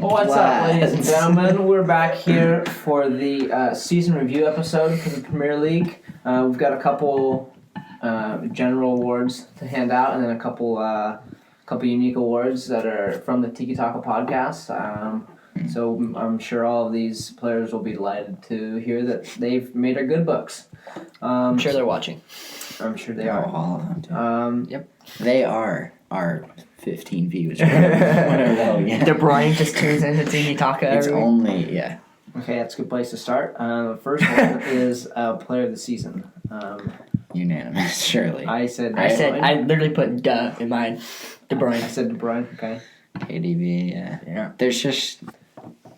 What's up, ladies and gentlemen? We're back here for the season review episode for the Premier League. We've got a couple general awards to hand out, and then a couple unique awards that are from the Tiki-Talka podcast. So I'm sure all of these players will be delighted to hear that they've made our good books. I'm sure they're watching. I'm sure they are. All of them, too. Yep. They are our 15 views. Whatever. Yeah. De Bruyne just turns into Tiki-Talka It's every week. only, yeah. Okay, that's a good place to start. First one is Player of the Season. Unanimous, surely. I I literally put duh in mine. De Bruyne. I said De Bruyne. Okay. KDB, yeah. Yeah. There's just...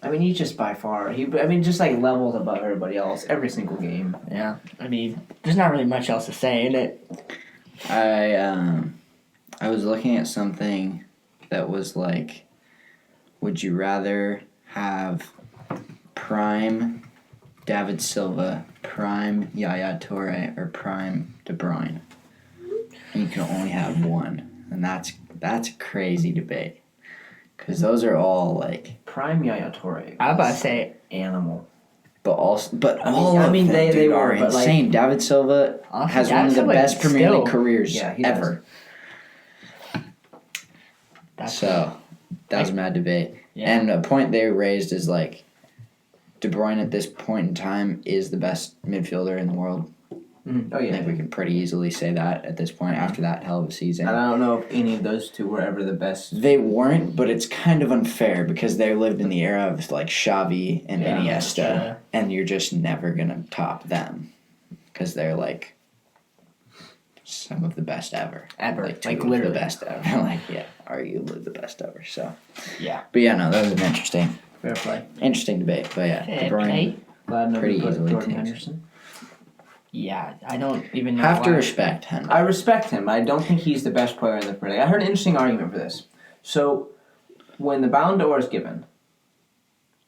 I mean, he's just by far. Just like levels above everybody else every single game. Yeah. I mean, there's not really much else to say in it. I was looking at something that was like, would you rather have prime David Silva, prime Yaya Toure, or prime De Bruyne? And you can only have one, and that's a crazy debate, because those are all like Prime Yaya Toure. I was about to say animal. But all of mean, them, they dude, were, are but, like, insane. David Silva honestly, has one of David the Silva best Premier still- League careers Yeah, he does. ever. that's So that was a mad debate. Yeah. And a point they raised is like De Bruyne at this point in time is the best midfielder in the world. Mm-hmm. Oh I yeah. think we can pretty easily say that at this point after that hell of a season. And I don't know if any of those two were ever the best. They weren't, but it's kind of unfair because they lived in the era of like Xavi and Yeah, Iniesta, true. and you're just never gonna top them because they're like some of the best ever. Ever. Like, two Like, of literally. the best ever. Like, yeah, arguably the best ever. So, Yeah. but yeah, no, that was an Fair play. interesting debate. But yeah, De Bruyne. Okay. Glad nobody Pretty put easily Jordan takes. Henderson. Yeah, I don't even know Have to why. respect him. I respect him. I don't think he's the best player in the Premier League. I heard an interesting argument for this. So, when the Ballon d'Or is given,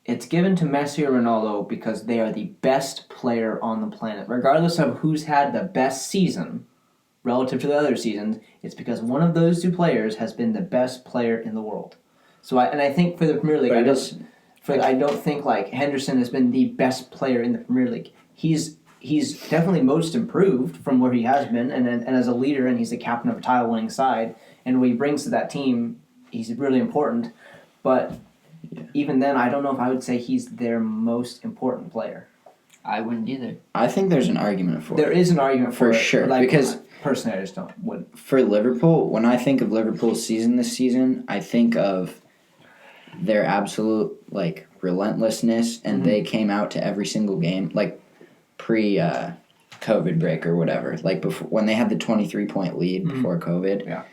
it's given to Messi or Ronaldo because they are the best player on the planet. Regardless of who's had the best season relative to the other seasons, it's because one of those two players has been the best player in the world. So, I think for the Premier League, I don't think like Henderson has been the best player in the Premier League. He's definitely most improved from where he has been, and as a leader, and he's the captain of a title-winning side, and what he brings to that team, he's really important. But even then, I don't know if I would say he's their most important player. I wouldn't either. I think there's an argument for There it. is an argument For it, sure, like, because- personally, I just wouldn't. For Liverpool, when I think of Liverpool's season this season, I think of their absolute like relentlessness, and they came out to every single game like pre-COVID break or whatever. Like before, when they had the 23-point lead before COVID, Yeah.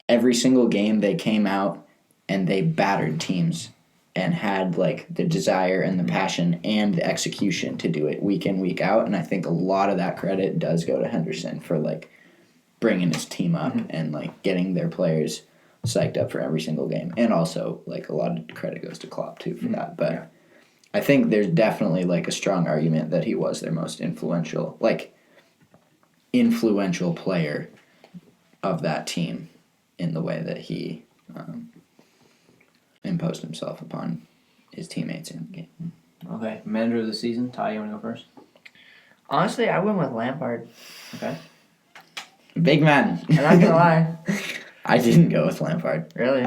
every single game they came out and they battered teams and had like the desire and the passion and the execution to do it week in, week out. And I think a lot of that credit does go to Henderson for like bringing his team up and like getting their players psyched up for every single game. And also like a lot of credit goes to Klopp too for that. But Yeah. I think there's definitely like a strong argument that he was their most influential player of that team in the way that he imposed himself upon his teammates in the game. Okay, manager of the season. Ty, you want to go first? Honestly, I went with Lampard. Okay. Big man. I'm not gonna lie. I didn't go with Lampard. Really?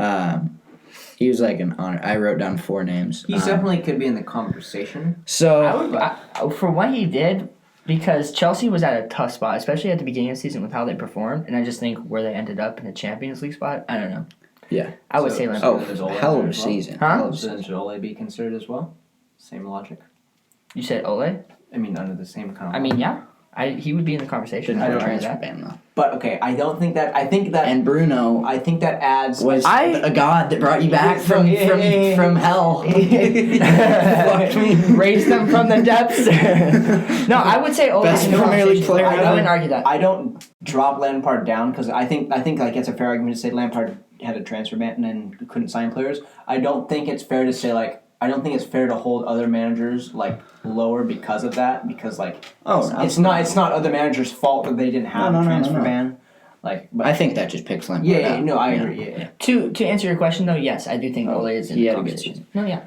He was like an honor. I wrote down 4 names. He definitely could be in the conversation. So For what he did, because Chelsea was at a tough spot, especially at the beginning of the season with how they performed, and I just think where they ended up in the Champions League spot, I don't know. yeah. I would So- say so- Lampard. there's Ole Hell of there a as well? season. Huh? Hell of a So then should Ole be considered as well? Same logic. You said Ole? I mean, under the same kind of. I mean, yeah. He would be in the conversation. Didn't I have a don't argue transfer that. ban though. But okay, I think that And Bruno I think that adds was a god that brought you back from hell. Fuck me. Raise them from the depths. No, I would say Ole. Best in the Premier League conversation. player I ever. wouldn't argue that. I don't drop Lampard down because I think like it's a fair argument to say Lampard had a transfer ban and couldn't sign players. I don't think it's fair to say like I don't think it's fair to hold other managers like lower because of that because like it's not other managers' fault that they didn't have a transfer ban. But I think that just picks Lampard yeah, up. no, I agree. Yeah. To answer your question though, yes, I do think Ole is in he the had a good conversation. No, yeah.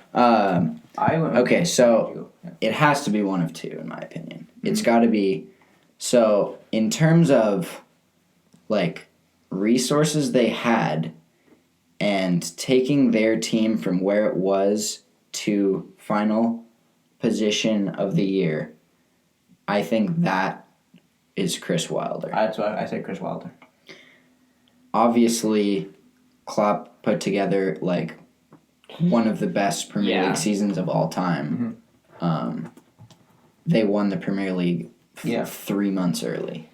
I went. Okay, so it has to be one of two, in my opinion. It's got to be. So in terms of like resources they had, and taking their team from where it was to final position of the year, I think that is Chris Wilder. That's why I said Chris Wilder. Obviously, Klopp put together like one of the best Premier League seasons of all time. They won the Premier League 3 months early.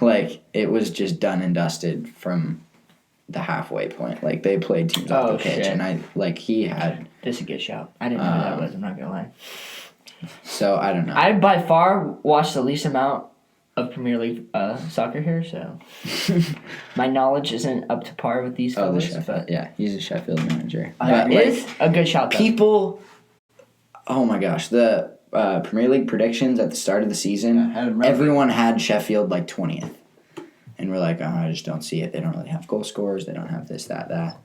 Like, it was just done and dusted from the halfway point. Like, they played teams off the pitch, and he had... This is a good shout. I didn't know who that was, I'm not going to lie. So, I don't know. I, by far, watched the least amount of Premier League soccer here, so my knowledge isn't up to par with these fellas. But yeah, he's a Sheffield manager. It is a good shout, though. People... Oh, my gosh. The Premier League predictions at the start of the season, everyone had Sheffield like 20th. And we're like, oh, I just don't see it. They don't really have goal scorers. They don't have this, that.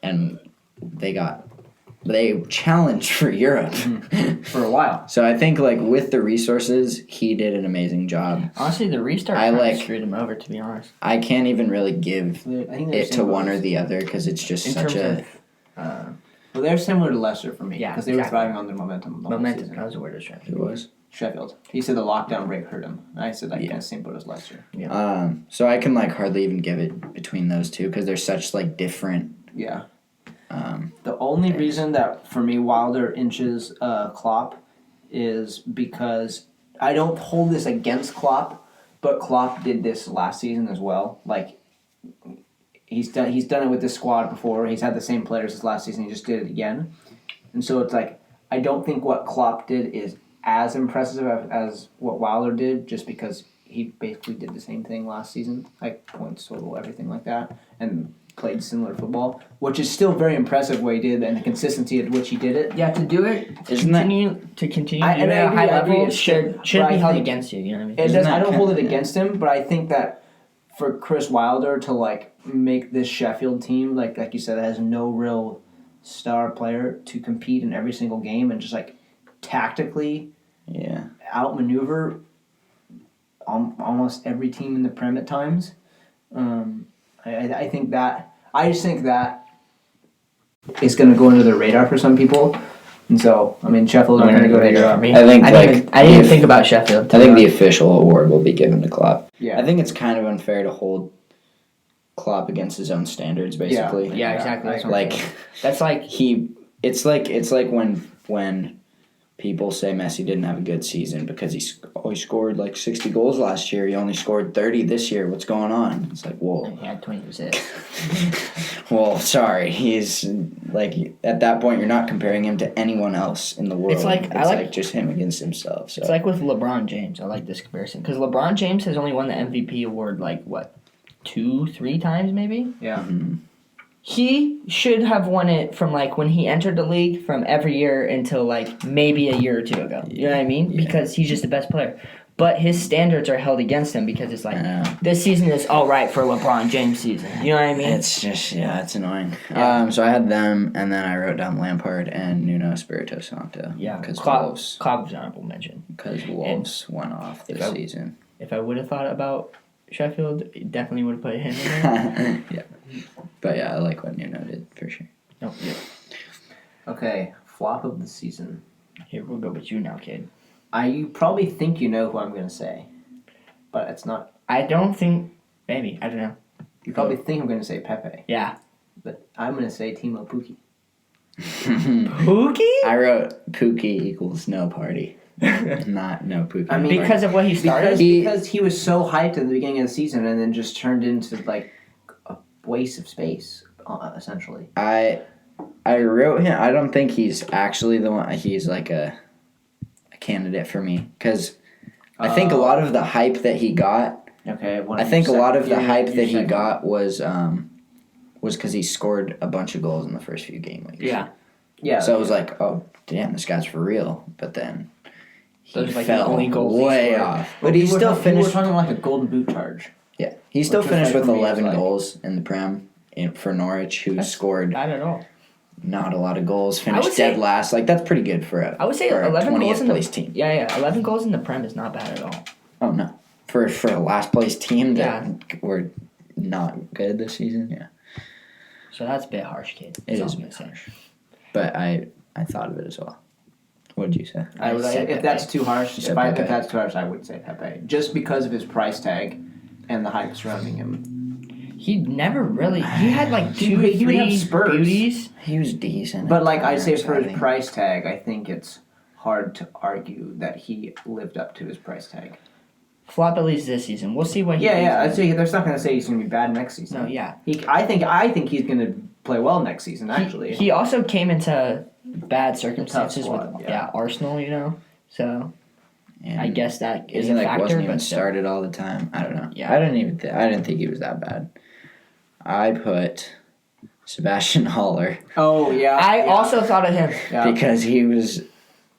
And they challenged for Europe. For a while. So I think like with the resources, he did an amazing job. Honestly, the restart kind of screwed him over, to be honest. I can't even really give it to one or the other because it's just such a... Well, they're similar to Leicester for me because they were thriving on their momentum. Momentum. That was the word of Sheffield. It was? Sheffield. He said the lockdown break hurt him. I said I can't same boat as Leicester. Yeah. So I can like hardly even give it between those two because they're such like different. Yeah. The only reason that for me Wilder inches Klopp is because I don't hold this against Klopp, but Klopp did this last season as well. Like he's done it with this squad before. He's had the same players as last season. He just did it again, and so it's like I don't think what Klopp did is as impressive as what Wilder did, just because he basically did the same thing last season, like points total, everything like that, and played similar football, which is still very impressive what he did and the consistency at which he did it. Yeah, to do it, continue doing it at a high level should be held against you. You know what I mean? I don't hold it against him, but I think that for Chris Wilder to like make this Sheffield team, like you said, that has no real star player to compete in every single game and just like tactically outmaneuver almost every team in the Prem at times. I think that is going to go under the radar for some people, and so I mean Sheffield are going to go radar for me. I think I didn't think about Sheffield. I think the official award will be given to Klopp. Yeah, I think it's kind of unfair to hold Klopp against his own standards, basically. Yeah, exactly. It's like when people say Messi didn't have a good season because he scored like 60 goals last year. He only scored 30 this year. What's going on? It's like, whoa. He had 20%. Well, sorry. He's like, at that point, you're not comparing him to anyone else in the world. It's like just him against himself. So. It's like with LeBron James. I like this comparison because LeBron James has only won the MVP award like, what, 2-3 times maybe? Yeah. Mm-hmm. He should have won it from like when he entered the league from every year until like maybe a year or two ago. You know what I mean? Yeah. Because he's just the best player. But his standards are held against him because it's like this season is all right for LeBron James season. You know what I mean? It's just it's annoying. Yeah. So I had them, and then I wrote down Lampard and Nuno Espirito Santo. Yeah, because Klopp was honorable mention. Because Wolves went off this season. If I would have thought about Sheffield, definitely would have put him in there. Yeah. But yeah, I like what Nuno did for sure. Oh, yeah. Okay, flop of the season. Here, we'll go with you now, kid. You probably think you know who I'm going to say, but it's not. I don't think. Maybe. I don't know. You probably think I'm going to say Pepe. Yeah. But I'm going to say Timo Pukki. Pukki? I wrote Pukki equals no party. Not no Pukki. I mean, because of what he started? Because he was so hyped at the beginning of the season and then just turned into like a waste of space, essentially. I wrote him. I don't think he's actually the one. He's like a candidate for me because I think a lot of the hype that he got. Okay. I think a lot of the hype that he got was because he scored a bunch of goals in the first few game weeks. Yeah. Yeah. So it was like, oh damn, this guy's for real. But then he like fell the only goals way off. But he still finished. We were talking like a golden boot charge. Yeah, he still Which was finished like with for me, 11 it's like- goals in the Prem for Norwich, who scored I don't know. not a lot of goals, would finished say- dead last. Like, that's pretty good for I would say for 11 a goals 20th in the place team. Yeah, 11 goals in the Prem is not bad at all. Oh, no. For a last place team that Yeah. were not good this season, yeah. So that's a bit harsh, kid. It That's is all a I'm bit gonna say. harsh. But I thought of it as well. What did you say? I would, said if that's Pepe. too harsh, You said if I think Pepe. that's too harsh, I would say Pepe. Just because of his price tag and the hype surrounding him. He never really. He had like He two, would- he would have three spurts. beauties. He was decent. But at like I say, times, for I his think. price tag, I think it's hard to argue that he lived up to his price tag. Flop at least this season. We'll see what he Yeah, brings yeah. in. I'd say there's not going to say he's going to be bad next season. No, yeah. I think he's going to play well next season. Actually, He also came into bad circumstances squad, with yeah. Arsenal, you know. So And I guess that is he a like factor. wasn't even But still. started all the time. I don't know. Yeah. I didn't think he was that bad. I put Sebastian Haller Oh yeah. I yeah. also thought of him. Yeah. because he was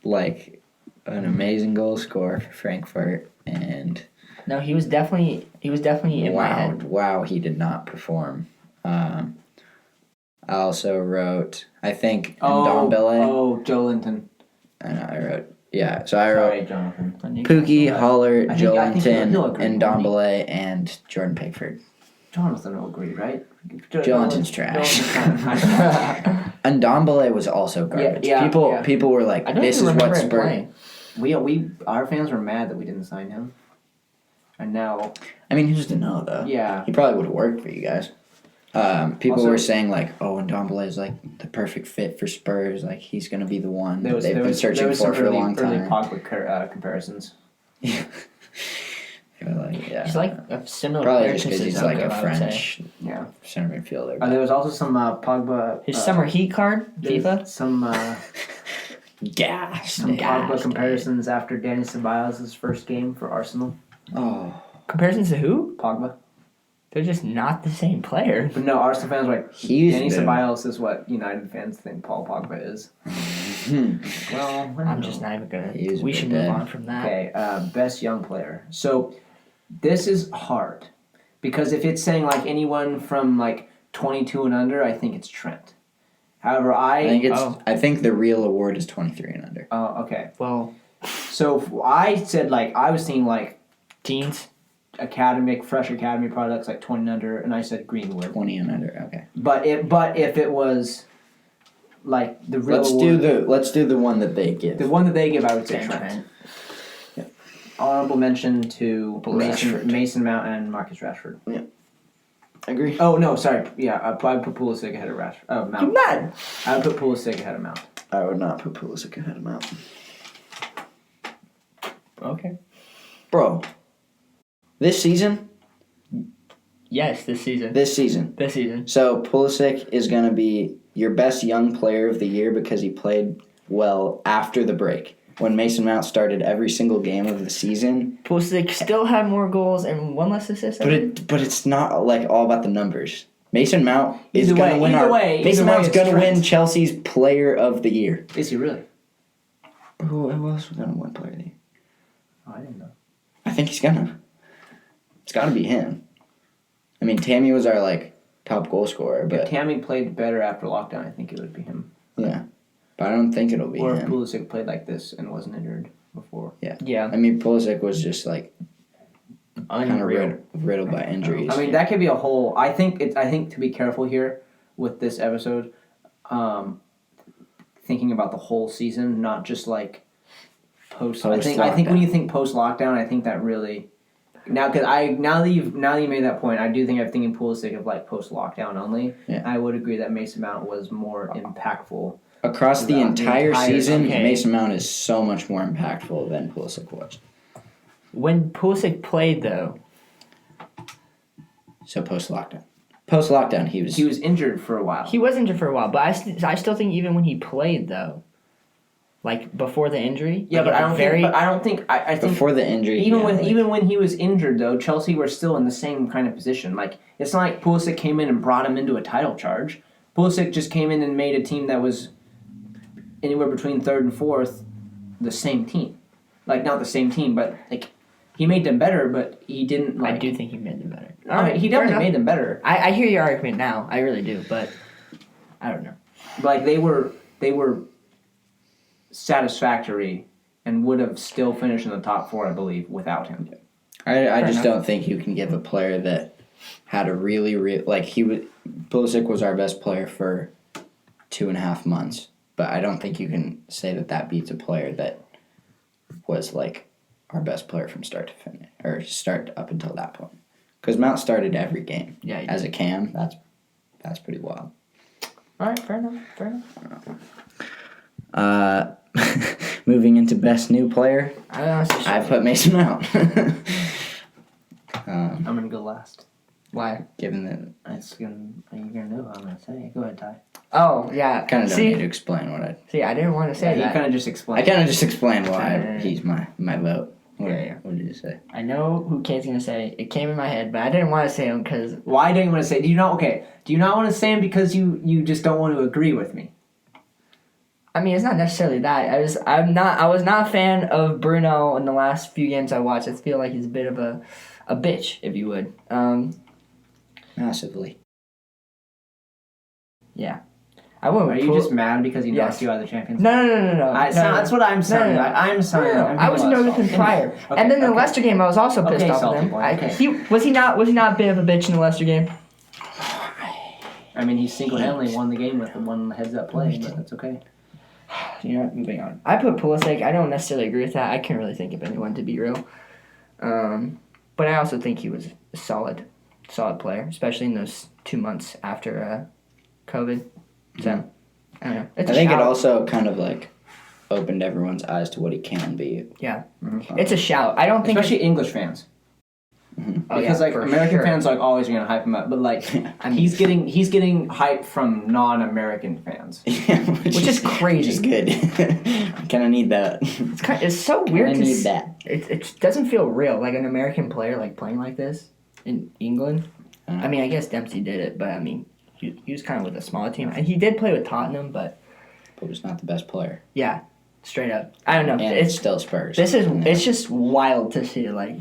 like an amazing goal scorer for Frankfurt, and No, he was definitely in my head. wow, he did not perform. I also wrote, I think, Ndombele. Oh, Joe Linton. And I wrote, yeah. So I wrote Sorry, Jonathan. Pookie, Haller, I think Joelinton, he'll agree and with me. Ndombele, and Jordan Pickford. Jonathan will agree, right? Joelinton's trash. Joelinton's And Ndombele was also garbage. Yeah, yeah. People were like, I don't this even is remember what him Spurs. playing. our fans were mad that we didn't sign him, and now I mean, who's to know, though? yeah. He probably would have worked for you guys. People Also- were saying, like, oh, Ndombele is, like, the perfect fit for Spurs. Like, he's going to be the one There was, they've there been was, searching there was for some a early, long early time. Pogba comparisons. They were like, yeah. He's like a similar Probably player just to because he's Sissoko, like a I would say. French Yeah. center midfielder. There was also some Pogba. His summer heat card, there's FIFA. Gas. Some Pogba Gassed, comparisons after Danny Ceballos' first game for Arsenal. Oh. Comparisons to who? Pogba. They're just not the same player. But no, Arsenal fans were like, He's Danny the- Ceballos is what United fans think Paul Pogba is. Well, I don't I'm know. just not even gonna. He is We a should bit move dead. on from that. Okay, best young player. So this is hard because if it's saying like anyone from like 22 and under, I think it's Trent. However, I think the real award is 23 and under. Oh, okay. Well, So I said like I was seeing like teens. fresh academy products like 20 and under, and I said Greenwood. 20 and under. Okay. But if it was like the real Let's do the one that they give. the one that they give, I would say Dan Trent. Honorable mention to Rashford. Mason Mount and Marcus Rashford. Agree. Oh no, sorry. Yeah, I probably put Pulisic ahead of Rashford. Oh, You Mount. mad? I would put Pulisic ahead of Mount. I would not put Pulisic ahead of Mount. Okay. Bro, this season. Yes, this season. This season. So Pulisic is going to be your best young player of the year because he played well after the break. When Mason Mount started every single game of the season. Pulisic still had more goals and one less assist. But it's not like all about the numbers. Mason Mount is Either going to way- win either way- Mason either way, Mount's it's going to Trent. win Chelsea's Player of the Year. Is he really? Who else was going to win Player of the Year? Oh, I didn't know. I think he's gonna. It's got to be him. I mean, Tammy was our like top goal scorer, If but Tammy played better after lockdown, I think it would be him. yeah, but I don't think it'll be Or if him. Pulisic played like this and wasn't injured before. Yeah. I mean, Pulisic was just like kind of Unreal. riddled by injuries. I mean, that could be a whole. I think to be careful here with this episode, thinking about the whole season, not just like post. I think when you think post lockdown, I think that really now that you made that point, I do think I'm thinking Pulisic of like post lockdown only. Yeah. I would agree that Mason Mount was more impactful. Across the throughout the entire entire- season, okay. Mason Mount is so much more impactful than Pulisic was. When Pulisic played, though, So post lockdown, he was. He was injured for a while. he was injured for a while. But I still think even when he played, though, like before the injury. Yeah, like, but at I the don't think. I think before the injury. even yeah, when he was injured though, Chelsea were still in the same kind of position. Like it's not like Pulisic came in and brought him into a title charge. Pulisic just came in and made a team that was anywhere between third and fourth, the same team. Like not the same team, but like He made them better, but he didn't. I do think he made them better. All right, he definitely made them better. I hear your argument now. I really do, but I don't know. Like they were satisfactory and would have still finished in the top 4, I believe, without him. I just don't think you can give a player that had a really like Pulisic was our best player for 2.5 months, but I don't think you can say that beats a player that was like our best player from start to finish or start up until that point. Because Mount started every game. Yeah, as a cam, that's pretty wild. All right, fair enough. Moving into best new player, I put Mason Mount. I'm gonna go last. Why? Given that You're gonna know what I'm gonna say. Go ahead, Ty. Oh yeah. kind of don't need to explain what I. See, I didn't want to say You that. kind of just explained. I kind of just explained why he's my vote. Yeah. What did you say? I know who Kate's gonna say. It came in my head, but I didn't want to say him because. Why don't you want to say? Do you not want to say him because you just don't want to agree with me? I mean, it's not necessarily that. I was not a fan of Bruno in the last few games I watched. I feel like he's a bit of a bitch, if you would. Massively. Yeah. I wouldn't. Are you just mad because he knocked you out of the Champions League? No. That's what I'm saying. No. I'm sorry. No. I was annoyed with him prior, and then the Leicester game, I was also pissed off with him. Was he not a bit of a bitch in the Leicester game? I mean, he single-handedly won the game with the one heads-up play, but that's okay. You know what? Moving on. I put Pulisic. I don't necessarily agree with that. I can't really think of anyone to be real. But I also think he was a solid player, especially in those 2 months after COVID. So, I don't know. I think it also kind of like opened everyone's eyes to what he can be. Yeah. It's a shout. I don't think... Especially English fans. Oh, because American fans are always going to hype him up, but I mean, he's getting hype from non-American fans, which is crazy. Which is good. Kind of need that. It's so weird to need that. It doesn't feel real, like an American player like playing like this in England. I mean, I guess Dempsey did it, but I mean, he was kind of with a smaller team, and he did play with Tottenham, but was not the best player. Yeah, straight up. I don't know. And it's still Spurs. It's just wild to see, like.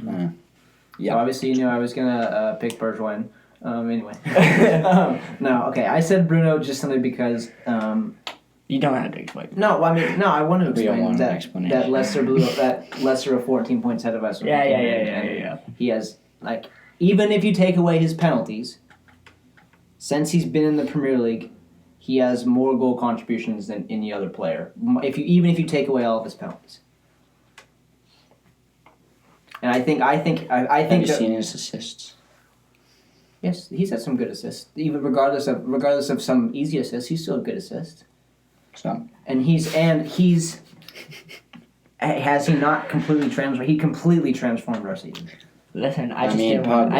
Yeah, so obviously you knew I was gonna pick Bergwijn. Anyway, no, okay. I said Bruno just simply because. You don't have to explain. No, I mean, I want to explain that Leicester Leicester are 14 points ahead of us. Yeah. He has even if you take away his penalties, since he's been in the Premier League, he has more goal contributions than any other player. Even if you take away all of his penalties. And I think. Have you seen his assists? Yes, he's had some good assists. Even regardless of some easy assists, he's still a good assist. Some. And he's has he not completely transformed? He completely transformed our season. Listen, I just didn't want.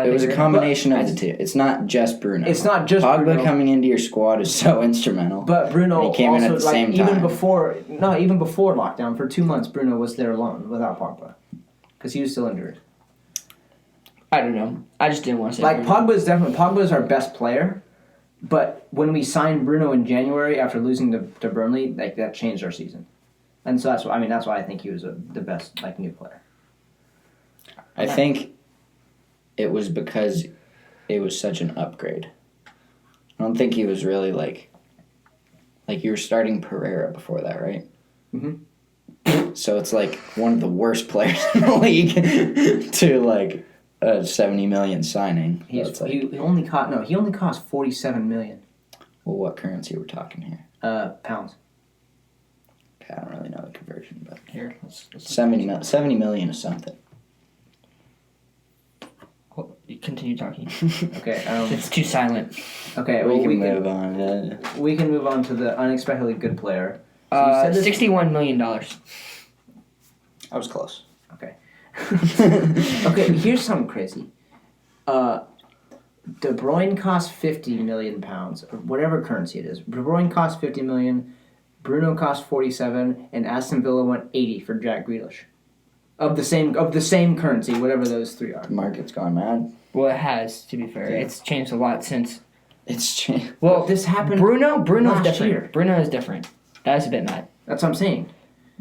It was a combination of the two. It's not just Bruno. It's not just Pogba Bruno. coming into your squad is so instrumental. But Bruno and he came also, in at the same time. even before lockdown, for 2 months, Bruno was there alone without Pogba, because he was still injured. I don't know. I just didn't want to say. Pogba's our best player, but when we signed Bruno in January after losing to Burnley, that changed our season, and so that's why I think he was the best new player. I think it was because it was such an upgrade. I don't think he was really like you were starting Pereira before that, right? Mm-hmm. So it's one of the worst players in the league to a 70 million signing. He only cost 47 million. Well, what currency are we talking here? Pounds. Okay, I don't really know the conversion, but Here, 70 million is something. Continue talking. Okay. It's too silent. Okay, we can move on. We can move on to the unexpectedly good player. So you said $61 million. I was close. Okay. Okay, here's something crazy. De Bruyne cost £50 million, or whatever currency it is. De Bruyne cost $50 million, Bruno cost 47, and Aston Villa went 80 for Jack Grealish. Of the same currency, whatever those three are. The market's gone mad. Well, it has, to be fair. Yeah. It's changed a lot since. It's changed. Well, this happened. Bruno's different. Year. Bruno is different. That's a bit mad. That's what I'm saying.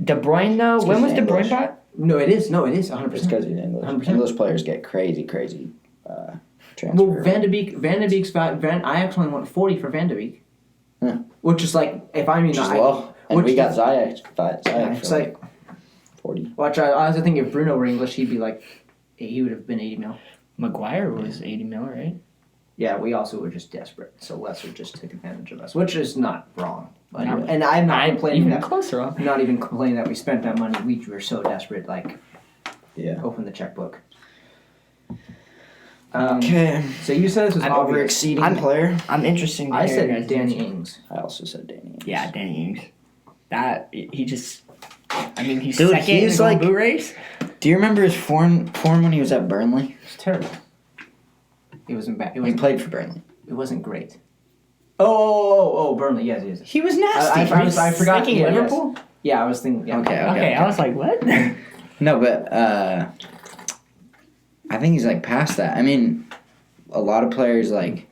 De Bruyne, though, when was De Bruyne bought? No, it is. 100%. It's because he's English. 100%. English players get crazy transfer. Well, Van de Beek's I actually want 40 for Van de Beek. Yeah. Which is like, if I mean, Which is low. And we got Ziyech it's for like 40. Watch, I was thinking if Bruno were English, he would have been 80 mil. Maguire was 80 mil, right? Yeah, we also were just desperate, so Leicester just took advantage of us, which is not wrong. But, No. and I'm not complaining even that. closer on. I'm not even complaining that we spent that money. We were so desperate, Yeah. open the checkbook. Okay. So you said this was An obvious. over-exceeding player. I'm interested to I hear your said guys' Danny answer. Ings. I also said Danny Ings. Yeah, Danny Ings. That he just. I mean, he's Dude, second in he's the like- boot race. Do you remember his form when he was at Burnley? It's terrible. It wasn't bad. He played for Burnley. It wasn't great. Oh, Burnley. Yes. He was nasty. I forgot. Thinking Yeah, Liverpool. Yes. Yeah, I was thinking. Yeah. Okay, I was like, what? No, but I think he's like past that. I mean, a lot of players I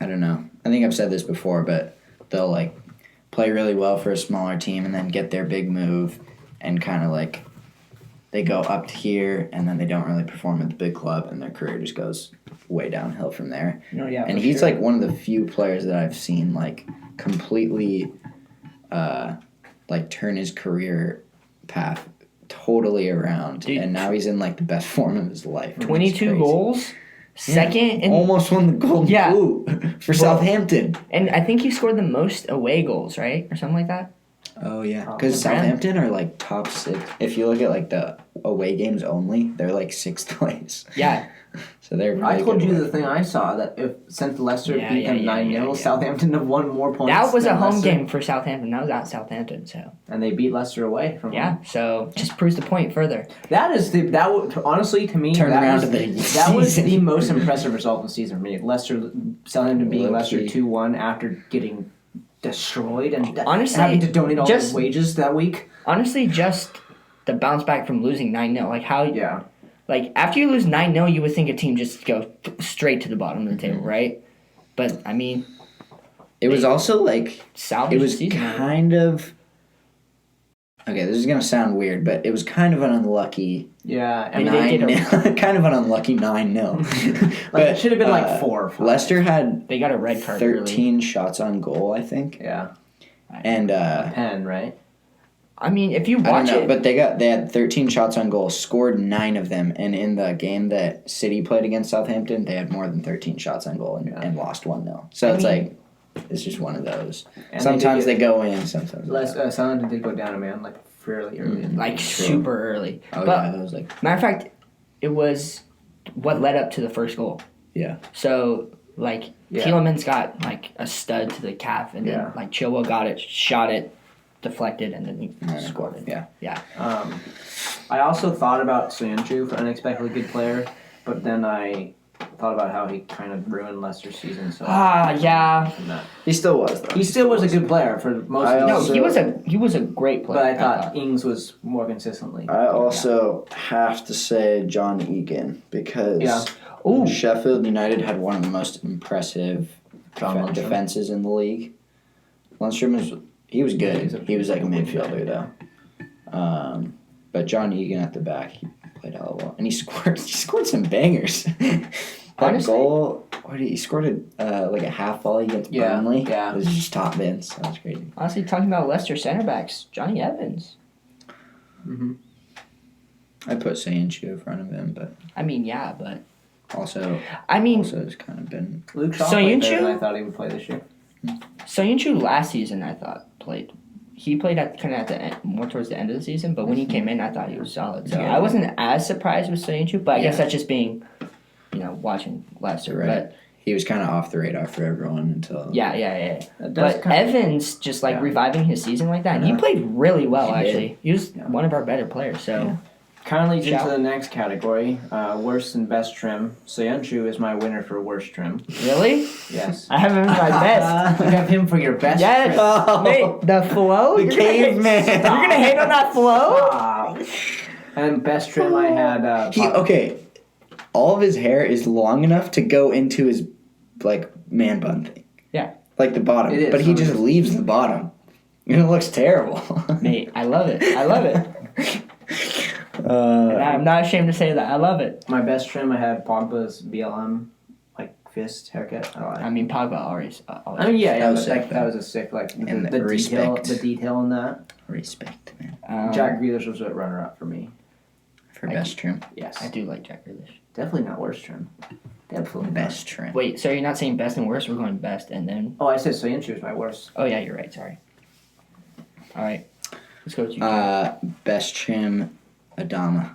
don't know. I think I've said this before, but they'll play really well for a smaller team and then get their big move and kind of they go up to here and then they don't really perform at the big club and their career just goes way downhill from there. No, yeah, And for he's sure. one of the few players that I've seen completely turn his career path totally around. Dude. And now he's in the best form of his life. which is 22 crazy. goals, second, in, Almost won the Golden Yeah. Boot for Southampton. and I think he scored the most away goals, right, or something like that. Oh yeah, Oh, because the brand. Southampton are top 6. If you look at the away games only, they're 6th place. Yeah, So they're. Really I told good you away. the thing I saw that if since Leicester Yeah, beat yeah, them yeah, 9-0, yeah. Southampton have won more points. that was a than home Leicester, game for Southampton. That was at Southampton, so and they beat Leicester away from yeah. home. So just proves the point further. Honestly to me Turn that around was, to the that was season. the most impressive result of the season for me. Southampton beating Leicester Low-key. 2-1 after getting destroyed and Honestly, having to donate all just- his wages that week. Honestly, just the bounce back from losing 9-0, how Yeah. after you lose 9-0, you would think a team just go straight to the bottom of the table, right? But I mean, It was also salvage it was the season. kind of. Okay, this is gonna sound weird, but it was kind of an unlucky Yeah, I They mean, did get 9-0. Kind of an unlucky 9-0 it should have been 4 or 5. Leicester had They got a red card early. 13 shots on goal, I think, Yeah, and Penn, right? I mean, if you I don't watch know, it, but they had 13 shots on goal, scored 9 of them, and in the game that City played against Southampton, they had more than 13 shots on goal and lost 1-0. So it's just one of those. And Sometimes they they go in, sometimes they don't. Southampton did go down a man fairly early. super early. Oh but yeah, that was matter of fact, it was what led up to the first goal. yeah. So Yeah. Tielemans got a stud to the calf, and Yeah. then Chilwell got it, shot it, deflected, and then he scored it. Yeah. I also thought about Sancho for unexpectedly good player, but then I thought about how he kind of ruined Leicester's season. So Yeah. He still was though. he still was a good player for most of the No, season. he was a great player. But I thought Ings was more consistently. I also have to say John Egan because Yeah. Ooh. Sheffield United had one of the most impressive John Lundstram. defenses in the league. Lundstram was good. He was a midfielder though. But John Egan at the back, he played hella well, and he scored some bangers. That Honestly? goal, he scored a half volley against Yeah, Burnley. yeah. It was just top bins. That was crazy. Honestly, talking about Leicester center backs, Johnny Evans. I put Sancho in front of him, but I mean, yeah, but also it's kind of been. Luke Shaw So played Sancho? better than I thought he would play this year. Soyuncu last season, I thought played. He played at the end, more towards the end of the season, but when he came in, I thought he was solid. So Yeah. I wasn't as surprised with Soyuncu, but I guess Yeah. that's just being, watching Leicester. Right. But He was kind of off the radar for everyone until. yeah. That does But kind of- Evans just Yeah. reviving his season like that, and he Yeah. played really well He did. actually. He was one of our better players. So kind of leads into Shout. the next category, worst and best trim. Soyuncu is my winner for worst trim. really, Yes. I have him as my best. You have him for your best Yes, trim. Oh. mate, the flow. The You're gonna hate- caveman. You're gonna hate on that flow. Stop. And best trim I had. All of his hair is long enough to go into his man bun thing. Yeah. The bottom. It is, But he so just leaves the bottom. And it looks terrible. Mate, I love it. And I'm not ashamed to say that. I love it. My best trim, I had Pogba's BLM, like fist haircut. I mean, Pogba always. I mean, yeah, That was but sick, like, that though. was a sick, like, And the detail, respect. the detail in that. Respect, man. Jack Grealish was a runner-up for me. For best trim. Yes. I do like Jack Grealish. Definitely not worst trim. Definitely Best trim. Wait, so you're not saying best and worst? We're going best and then. Oh, I said Soyuncu was my worst. Oh yeah, you're right. Sorry. All right, let's go to you. Best trim, Adama.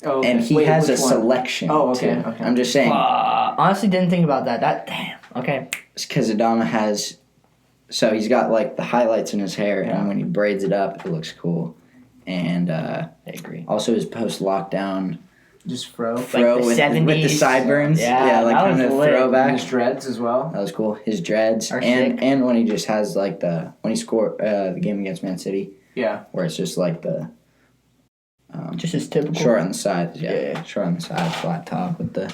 Oh, okay. And he Wait, has a which one? selection, Oh, okay, too. okay. I'm just saying. Honestly, didn't think about that. Damn. Okay. It's because Adama has... So he's got, like, the highlights in his hair, Yeah. and when he braids it up, it looks cool. And I agree. also his post-lockdown Just fro. fro the with the 70s. sideburns. Yeah, like that kind was of lit. throwback. And his dreads as well. That was cool. His dreads. Are And sick. and when he just has, like, when he scored the game against Man City, Yeah. where it's just, like, the... Just as typical. short on the sides, Yeah. short on the sides, flat top with the.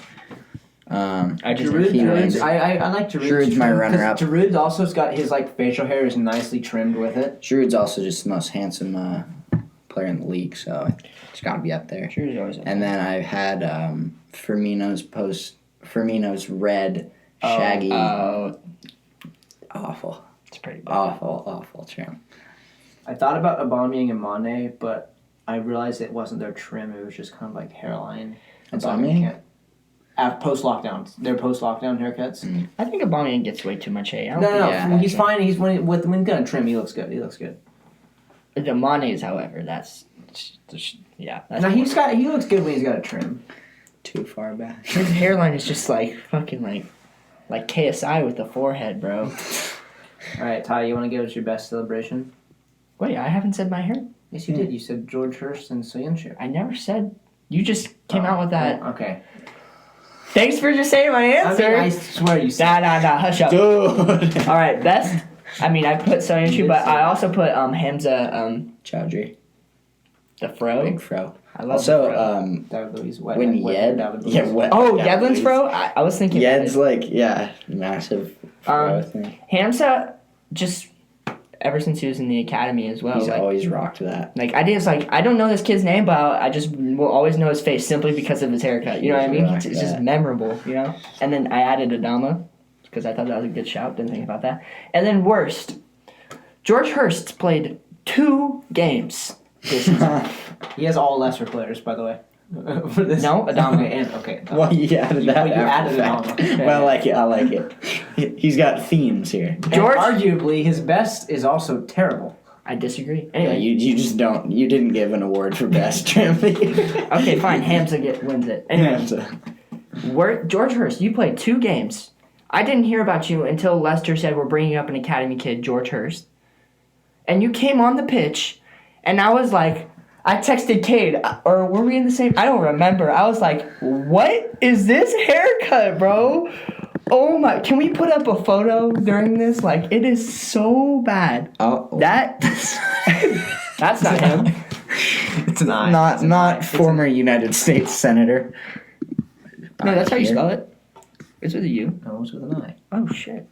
I just Giroud, he wins. I like Giroud's Giroud's my trim, 'cause runner-up. Giroud also's got his like facial hair is nicely trimmed with it. Giroud's also just the most handsome player in the league, so it's got to be up there. Sure, always. And then I had Firmino's red shaggy, awful, It's pretty bad. awful trim. I thought about Aubameyang and Mane, but I realized it wasn't their trim; it was just kind of like hairline. Aubameyang? Post lockdown, their post lockdown haircuts. I think Aubameyang gets way too much hate. I don't No, Yeah, he's okay. fine. He's when he's gonna trim, he looks good. He looks good. think the Mane's, however, that's yeah. That's Now he looks good when he's got a trim. Too far back. his hairline is just like fucking like KSI with the forehead, bro. All right, Ty, you want to give us your best celebration? Wait, I haven't said my hair. Yes, you did. You said George Hurst and Soyuncu. I never said. You just came out with that. Oh, okay. Thanks for just saying my answer. I swear you said. Nah, hush up. Dude. All right, best. I mean, I put Soyuncu, but I also put Hamza, Chowdhury. the fro. Big fro. I love Also, the fro. David Luiz. when Yed. Oh, Yedlin's fro. I was thinking. Yed's like, massive fro thing. Hamza, just ever since he was in the academy as well. He's like, always rocked that. like I don't know this kid's name, but I just will always know his face simply because of his haircut. You know what I mean? Rock It's just that. memorable, you know. And then I added Adama because I thought that was a good shout. Didn't think about that. And then worst, George Hurst played 2 games this season. He has all lesser players, by the way. For this. No, Adama. Okay. Adama. Well, you added that. You after added fact. it on. Okay. Well, I like it. He's got themes here. And George- arguably, his best is also terrible. I disagree. Yeah, Anyway, you just don't. You didn't give an award for best trim. okay, fine. Hamza wins it. Anyway, George Hurst, you played 2 games. I didn't hear about you until Lester said we're bringing up an academy kid, George Hurst. And you came on the pitch, and I was like, I texted Cade, or were we in the same? I don't remember. I was like, what is this haircut, bro? Oh my, can we put up a photo during this? Like, it is so bad. Oh, That's not him. It's an eye. not former United States senator. No, that's how you spell it. It's with a U. No, it's with an eye. Oh, shit.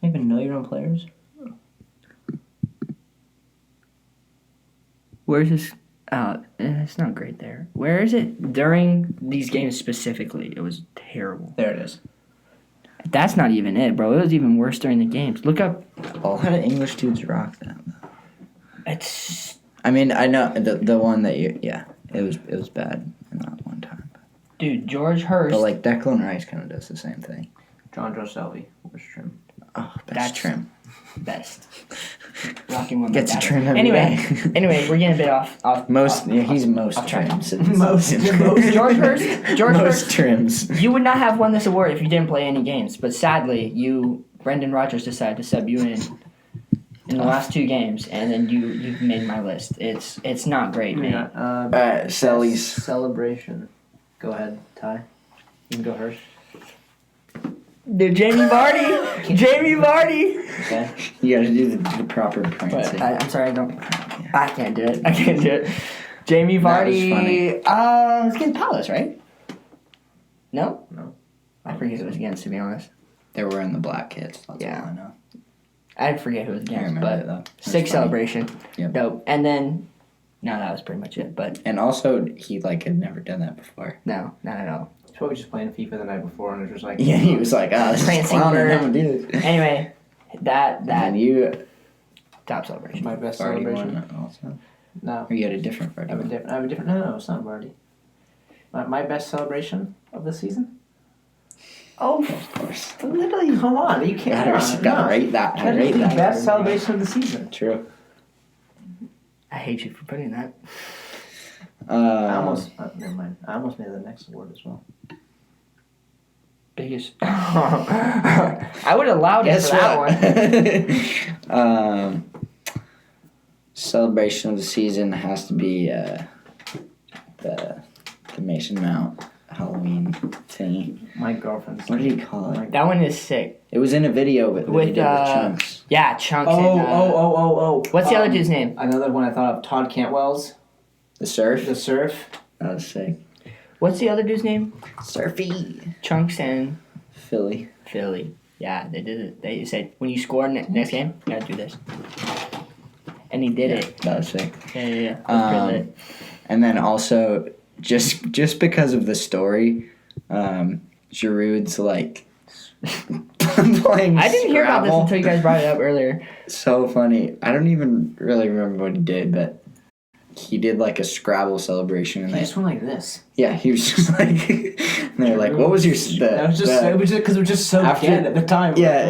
You even know your own players? Where's this? It's not great there. Where is it during these games specifically? It was terrible. There it is. That's not even it, bro. It was even worse during the games. Look up. A lot of English dudes rock that. It's I mean, I know the one that you. Yeah, it was bad in that one time. dude, George Hurst. But like Declan Rice kind of does the same thing. John Selby. Where's trim? Oh, best That's trim. best. Rocking one. Gets a like that. trim every Anyway, day. anyway, we're getting a bit off. Most. off- Yeah, he's off- most off track. trims. Most George Hurst. George Most Hurst. trims. You would not have won this award if you didn't play any games. But sadly, Brendan Rodgers decided to sub you in the last 2 games, and then you've made my list. It's not great, man. Selly's. Celebration. Go ahead, Ty. You can go Hurst. The Jamie Vardy. Jamie Vardy. Okay. You gotta do the proper prancing. I'm sorry, I can't do it. I can't do it. Jamie That was Vardy. It's against Palace, right? No? No. I forget who it was against, to be honest. They were in the black kits. That's Yeah. all I know. I forget who it was I against, remember but it though. That's sick funny. celebration. Yep. Dope. And then No, that was pretty much it. But And also, he like had never done that before. no, not at all. He's probably just playing FIFA the night before, and it was just like, Yeah, he was like, this is Prancing clown, bird. I'm gonna do this. Anyway, that And you top celebration. my best already celebration. won also? No, Or you had a different party? I have a different. No, it's not Vardy. My best celebration of the season. Oh, Of course. literally. Come on, you can't. Gotta rate that. That is the best celebration of the season. True. I hate you for putting that. I almost never mind. I almost made the next award as well. Biggest. I would have allowed it Guess for that one. what? Celebration of the season has to be the Mason Mount Halloween thingy. My girlfriend's. What did he call it? That one is sick. It was in a video with Chunks. Yeah, Chunks. Oh, and, oh. What's the other dude's name? Another one I thought of. Todd Cantwell's The surf. The Surf. That was sick. What's the other dude's name? Surfy. Chunks and Philly. Philly. Yeah, they did it. They said when you score next game, you gotta do this. And he did it. That was sick. Yeah. That's pretty lit. And then also, just because of the story, Giroud's like playing I didn't hear about this Scrabble. until you guys brought it up earlier. So funny. I don't even really remember what he did, but he did like a Scrabble celebration, and He just went like this. he was just like, and they're like, "What was your?" That was just because it was just so After- dead at the time. Yeah,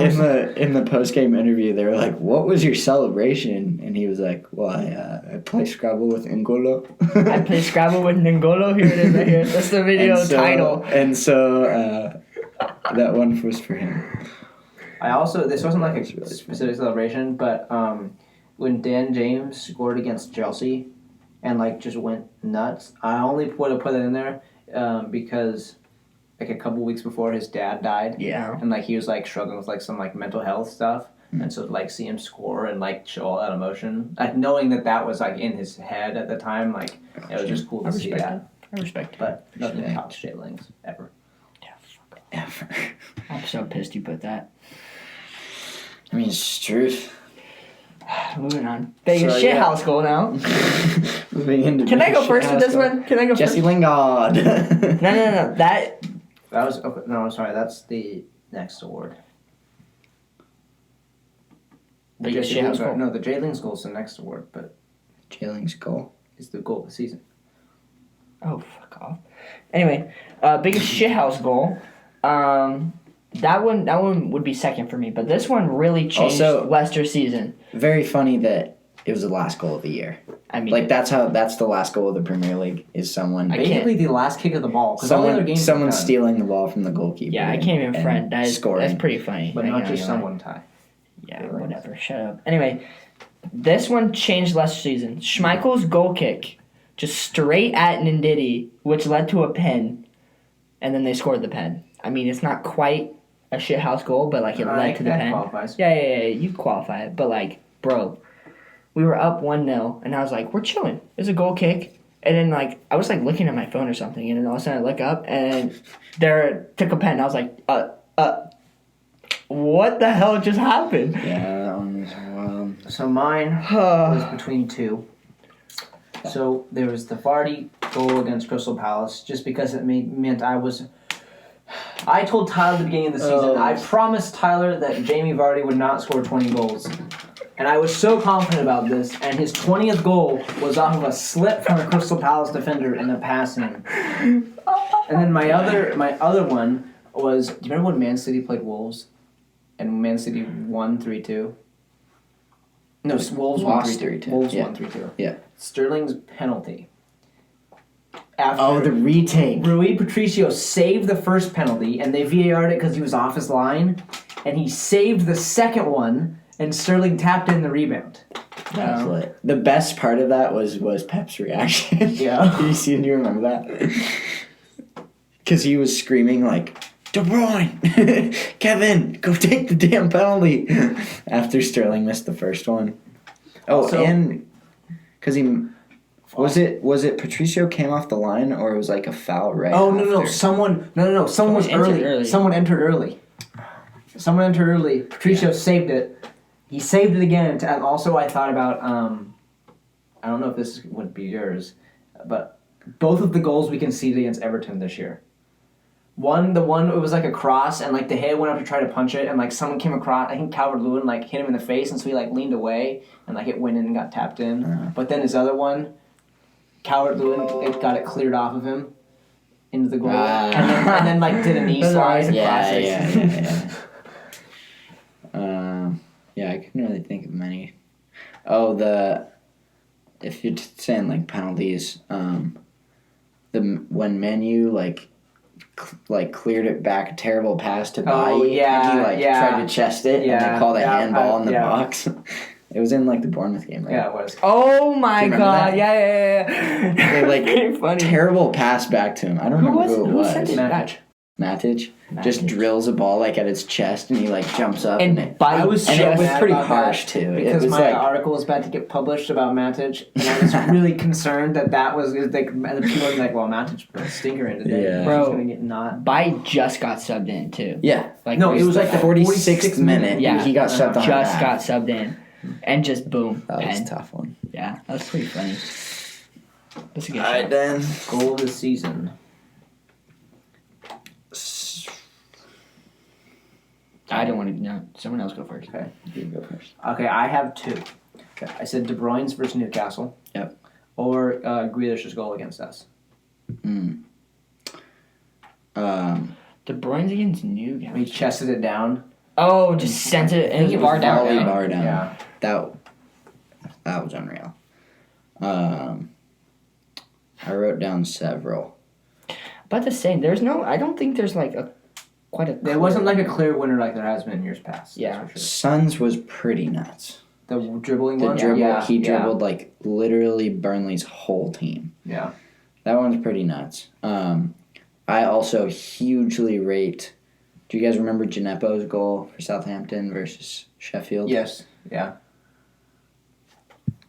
in the post game interview, they were like, "What was your celebration?" And he was like, "Well, I play Scrabble with N'Golo." I play Scrabble with N'Golo. Here it is right here. That's the video title. And so that one was for him. This wasn't like a specific celebration, but when Dan James scored against Chelsea and like just went nuts, I only would have put it in there because like a couple weeks before his dad died. Yeah. And like he was like struggling with like some like mental health stuff. And so like see him score and like show all that emotion, like knowing that was like in his head at the time, like it was just cool to see that. I respect it. But nothing tops Jaylings ever. Ever. I'm so pissed you put that. I mean, it's truth. Moving on. Biggest So, shit yeah. house goal now. Moving into Can I go shit first with this house one? Can I go Jesse first? Lingard. No. That That was okay, no. I'm sorry. That's the next award. The Biggest Jesse shit house Lingard- goal. No, the Jaylings goal is the next award, but Jayling's goal. it's the goal of the season. Oh, fuck off. Anyway, biggest shithouse goal. That one would be second for me, but this one really changed Also- Leicester's season. Very funny that it was the last goal of the year. I mean, Like that's the last goal of the Premier League is someone I can't- Basically, the last kick of the ball. 'Cause all the other games someone are done, stealing the ball from the goalkeeper. yeah, I can't even and friend. That is scoring. that's pretty funny. but I not know, just you're right. someone tie. Yeah, whatever. Shut up. Anyway, this one changed Leicester's season. Schmeichel's goal kick, just straight at Ndidi, which led to a pen, and then they scored the pen. I mean, it's not quite a shithouse goal, but like it led to the that pen. qualifies. Yeah, you qualify it. But like, bro, we were up 1-0, and I was like, we're chilling. There's a goal kick. And then like I was like looking at my phone or something, and then all of a sudden I look up and there took a pen. And I was like, what the hell just happened? Yeah, that one was wild. So mine was between two. So there was the Vardy goal against Crystal Palace, just because it meant I told Tyler at the beginning of the season, I promised Tyler that Jamie Vardy would not score 20 goals. And I was so confident about this, and his 20th goal was off of a slip from a Crystal Palace defender in a passing. And then my other one was, do you remember when Man City played Wolves? And Man City won 3-2? No, Wolves won Lost 3-2. 3-2. Wolves Yeah. won 3-2. Yeah. Sterling's penalty. After The retake. Rui Patricio saved the first penalty, and they VAR'd it because he was off his line, and he saved the second one, and Sterling tapped in the rebound. That was lit. The best part of that was Pep's reaction. Yeah. Do you remember that? Because he was screaming like, De Bruyne, Kevin, go take the damn penalty after Sterling missed the first one. Oh, Also- and because he was it Patricio came off the line or it was like a foul right? Oh no! after? Someone was entered early. early. Someone entered early. Patricio saved it. He saved it again. And also, I thought about I don't know if this would be yours, but both of the goals we conceded against Everton this year. The one it was like a cross, and like the head went up to try to punch it, and like someone came across. I think Calvert-Lewin like hit him in the face, and so he like leaned away, and like it went in and got tapped in. But then his other one, Calvert-Lewin, it got it cleared off of him into the goal, and then like did a knee slide. Yeah. Yeah, I couldn't really think of many. Oh, if you're saying like penalties, when Menu like cleared it back, a terrible pass to Bailly. He tried to chest it, and they called a handball in the box. It was in like the Bournemouth game, right? Yeah, it was. Oh my god! That? Yeah. They like funny. terrible pass back to him. I don't remember who it was. Sent it back? Matic just drills a ball like at his chest, and he like jumps up and it was pretty harsh too. Because it was my article was about to get published about Matic, and I was really concerned that was like the people were like, "Well, Matic put a stinker in today, Yeah. Bro, he's gonna get not." Bai just got subbed in too. Yeah, like no, it was like the 46th minute. Yeah, he got subbed on. Just got subbed in, and just boom. That was pen. a tough one. Yeah, that was pretty funny. That's a good All right, shot. then. Goal of the season. I don't want to. No, someone else go first. Okay, You go first. okay, I have two. Okay. I said De Bruyne's versus Newcastle. Yep. Or Grealish's goal against us. Mm. De Bruyne's against Newcastle. He chested it down. Oh, just sent it and it was bar down. volley bar down. Yeah. That was unreal. I wrote down several. But the same, I don't think there's like quite a. There wasn't like a clear winner like there has been in years past. Yeah. That's for sure. Suns was pretty nuts. The dribbling The one? dribble, Yeah, he dribbled like literally Burnley's whole team. Yeah. That one's pretty nuts. I also hugely rate. Do you guys remember Gineppo's goal for Southampton versus Sheffield? Yes. Yeah.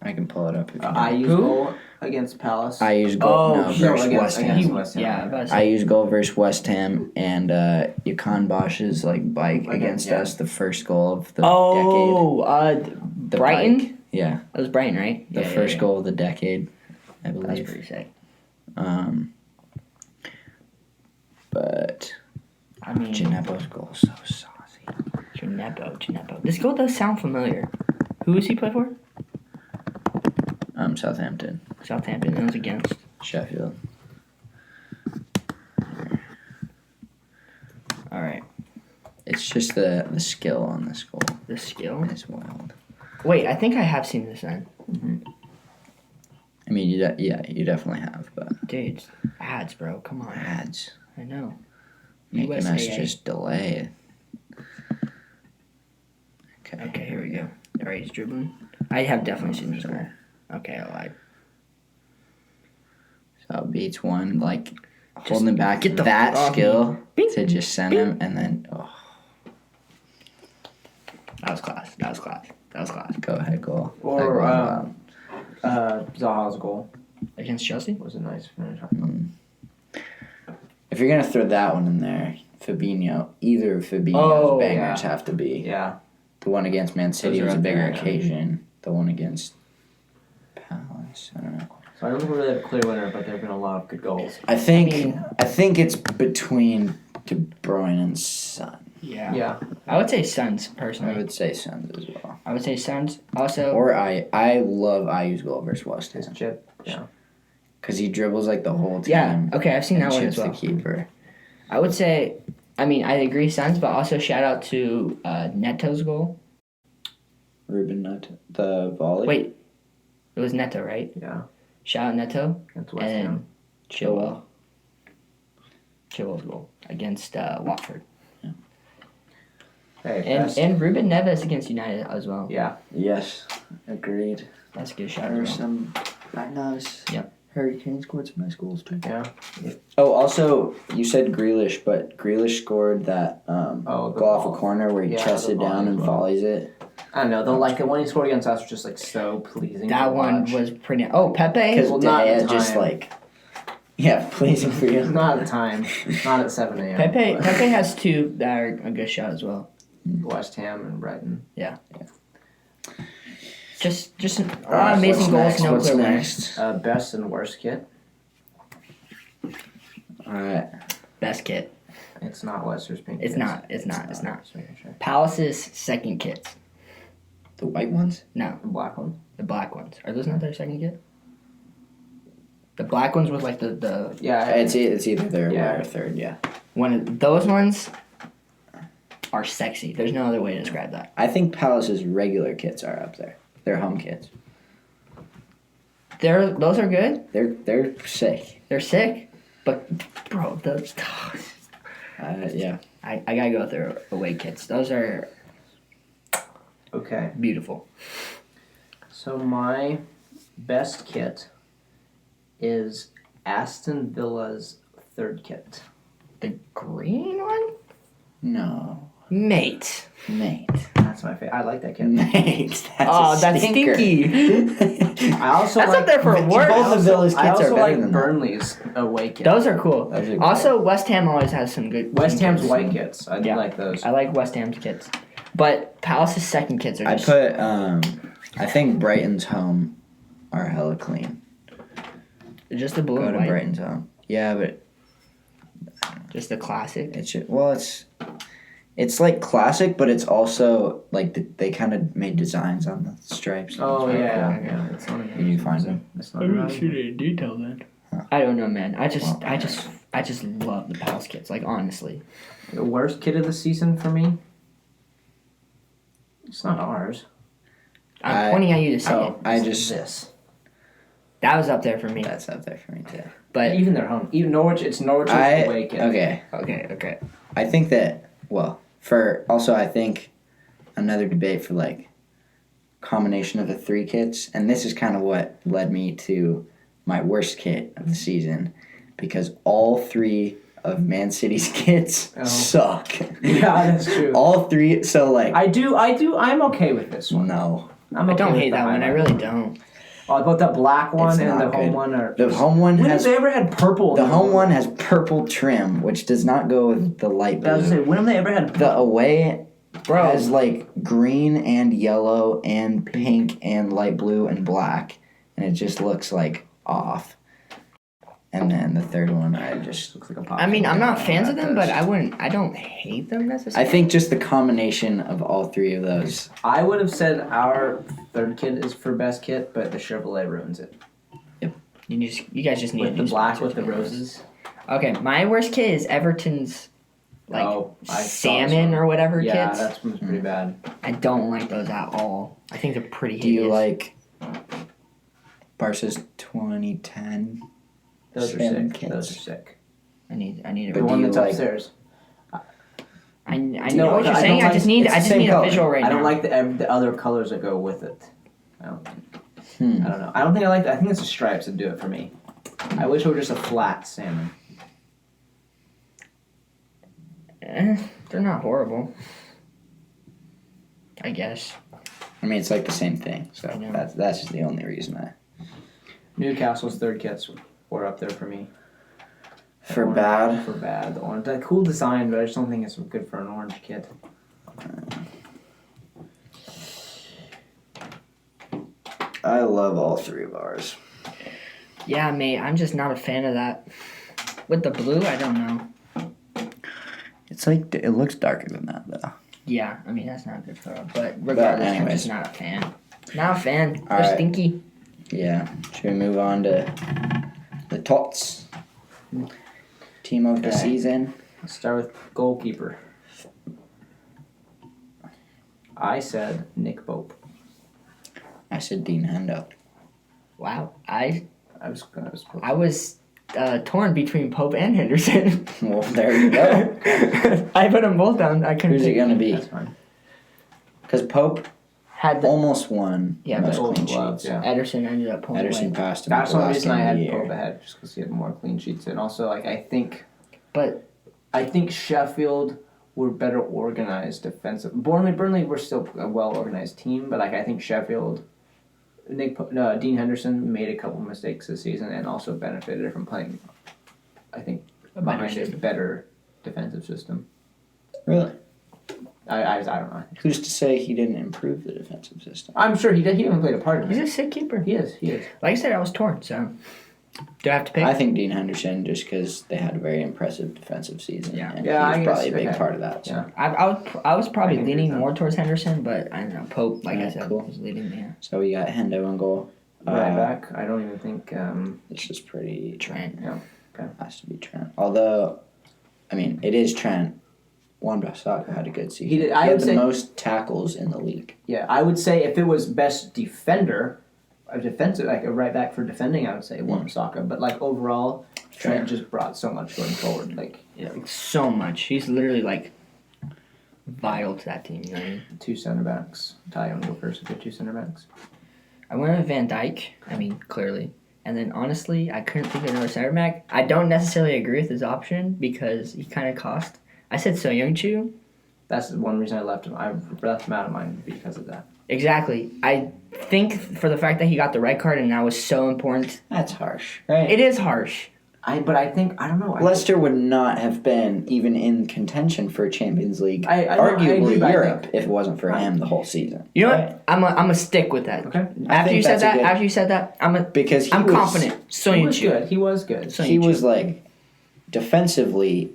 I can pull it up if you I want. use goal against Palace. I use goal versus against West Ham. West Ham. Yeah, I use goal versus West Ham and Yakan Bosch's bike against us. The first goal of the decade. Oh, Brighton. Bike. Yeah, That was Brighton, right? the first goal of the decade, I That's believe. pretty sick. But I mean, Gineppo's goal is so saucy. Gineppo. This goal does sound familiar. Who does he play for? Southampton, Southampton. That was against. Sheffield. All right. It's just the skill on this goal The skill. is wild. Wait, I think I have seen this then. I mean, you definitely have, but Dude, ads, bro. Come on. ads I know. making us USAA. just delay it. Okay, here we go. All right, he's dribbling. I have definitely seen this goal. Okay, I lied. So it beats one, like holding it back. get the That fuck off skill me. Bing. to just send him and then That was class. go ahead goal. That Or goal was wild. Zaha's goal Against Chelsea? was a nice finish. If you're gonna throw that one in there, Fabinho, either of Fabinho's bangers have to be. Yeah. The one against Man City Those are was a up bigger there, yeah. occasion. The one against Palace, I don't know. So I don't think we really have a clear winner, but there have been a lot of good goals. I think it's between De Bruyne and Son. Yeah. Yeah. I would say Suns, I personally. would say Suns as well. I would say Suns. Also, Or I love Ayu's goal versus West His Ham. chip. Yeah. Because he dribbles like the whole team. yeah. Okay, I've seen and that one chips as well. the keeper. I would say, I agree Suns, but also shout out to Neto's goal. Ruben Nut, the volley. Wait, it was Neto, right? Yeah. Shout out Neto. Against West And Ham. Chilwell. Chilwell's goal against Watford. Hey, And Ruben Neves against United as well. yeah. Yes, agreed. That's a good shot There's as well. some nice. Yep. Hurricane scored some nice goals too. Yeah. Oh, also, you said Grealish, but Grealish scored that the goal off ball. a corner where he Yeah, chests the it down volley and as well. volleys it. I don't know. The one he scored against us was just like so pleasing. That to one watch. was pretty. Oh, Pepe. Because Well, not at the just time. like, yeah, pleasing for you. Not at the time. Not at 7 a.m. Pepe has two that are a good shot as well. West Ham and Brighton. Yeah. Just Alright, amazing goals, what's no What's clear winner. next? Best and worst kit. Alright. Best kit. It's not Lester's pink. It's kits. not. It's not. Just making sure. Palace's second kits. The white ones? No, The black one. the black ones. Are those not their second kit? The black ones with like the Yeah, It's either their Yeah. white or third, yeah. those ones are sexy. There's no other way to describe that. I think Palace's regular kits are up there. Their home kits. Those are good. They're sick. They're sick, but bro, Yeah. I gotta go with their away kits. Those are okay. beautiful. So my best kit is Aston Villa's third kit. The green one, No. mate. That's my favorite. I like that kit. Mate. Oh, that's stinker. stinky. I also That's like up there for worst. Both of Villa's I kits also are better like than that. Burnley's away kit. Those are cool. Those are Also, West Ham always has some good. West team Ham's kits. white kits. I do Yeah. like those. I like West Ham's kits, but Palace's second kits are I just. put I think Brighton's home are hella clean. Just the blue Go and to white. Brighton's home. Yeah, but Just the classic. it's like classic, but it's also like they kind of made designs on the stripes. Oh It's really yeah, cool. yeah. It's not Did you find them? It's not a it in detail then. I don't know, man. I just love the Palace kits. Like honestly, The worst kit of the season for me. It's not ours. I'm pointing at you to say Oh, it. this. That was up there for me. That's up there for me too. But Even their home. Even Norwich. It's Norwich's away kit. Okay. okay. I think that I think another debate for like combination of the three kits, and this is kind of what led me to my worst kit of the season, because all three of Man City's kits suck. Yeah, that's true. All three. So like I'm okay with this one. no. I'm I okay don't with hate the that one. I highlight. really don't. Oh, about the black one It's and the not home good. one are. The home one When has have they ever had purple? the home one has purple trim, which does not go with the light I was gonna say, blue. when have they ever had? The away Bro, has like green and yellow and pink and light blue and black, and it just looks like off. And then the third one, I just Looks like a pop. I mean, I'm not Yeah, fans of that them, but does. I don't hate them I necessarily. think just the combination of all three of those. I would have said our third kit is for best kit, but the Chevrolet ruins it. You guys just need With a the new black sponsor, with the to be honest. roses. Okay, my worst kit is Everton's like I saw this salmon one. or whatever Yeah, kits. that one's pretty bad. I don't like those at all. I think they're pretty hideous. Do you like Barca's 2010? Those are Salmon sick. kits. Those are sick. I need a The But one do you that's like- upstairs. I you know know what what? you're I saying. don't I just like- need it's I the just same need a color. visual right I don't now. like the other colors that go with it. I don't Hmm. I don't think I like that. I think it's the stripes that do it for me. I wish it were just a flat salmon. They're not horrible. I guess. I mean, it's like the same thing. So I know. that's just the only reason I. Newcastle's third kits were up there for me. For Orange- bad. For bad. The orange. That cool design, but I just don't think it's good for an orange kit. I love all three of ours. Yeah, mate. I'm just not a fan of that. With the blue, I don't know. It's like it looks darker than that though. Yeah, I mean that's not good for them. But regardless, I'm anyways. just not a fan. Not a fan. They're Alright. stinky. Yeah. Should we move on to the tots? Team of the Okay. season. Let's start with goalkeeper. I said Nick Pope. I said Dean Hendo. Wow. I I was was torn between Pope and Henderson. Well, there you go. I put them both down. I couldn't. Who's it pick. gonna be? That's fine. Because Pope Had the almost won Yeah, most but clean Golden Gloves, sheets. yeah. Ederson ended up pulling Ederson away. passed him. That's at the the reason last I game of had the year. Pope ahead, just because he had more clean sheets, and also like I think But Sheffield were better organized defensive. Burnley were still a well organized team, but like I think Sheffield, Dean Henderson made a couple mistakes this season, and also benefited from playing. I think A better behind a system. better defensive system. Really? I don't know. Who's to say he didn't improve the defensive system? I'm sure he did. He even played a part in He's it. a sick keeper. He is. Like I said, I was torn. So, do I have to pick? I think Dean Henderson, just because they had a very impressive defensive season. Yeah. And Yeah, he I was probably a guess, big okay. part of that. So. Yeah. I was probably I can agree leaning with that. more towards Henderson, but I don't know. Pope, like I Yeah, said, cool. was leading there. So we got Hendo in goal. Right back. I don't even think. It's just pretty. Trent. Yeah. Has to be Trent. Although, I mean, it is Trent. Juan Bissaka had a good season. He did- I had would the say- most tackles in the league. Yeah, I would say if it was best defender, a defensive like a right back for defending, I would say Wan-Bissaka. But like overall, Trent just brought so much going forward. Like So much. He's literally like vital to that team. You know what I mean? 2 center backs. Ty, you want to go first with your 2 center backs? I went with Van Dyke. I mean, clearly. And then honestly, I couldn't think of another center back. I don't necessarily agree with his option because he kind of cost. I said So Young-Chu. That's the one reason I left him. I left him out of mine because of that. Exactly. I think for the fact that he got the red card and that was so important. That's harsh, right? It is harsh. But I think I don't know. Leicester would not have been even in contention for Champions League, I arguably agree, but I Europe, think- if it wasn't for him the whole season. You know Right? what? I'm a stick with that. Okay. After think you said that's a that, good- after you said that, Because he I'm was, confident. So He you was good. He was good. So He you was like defensively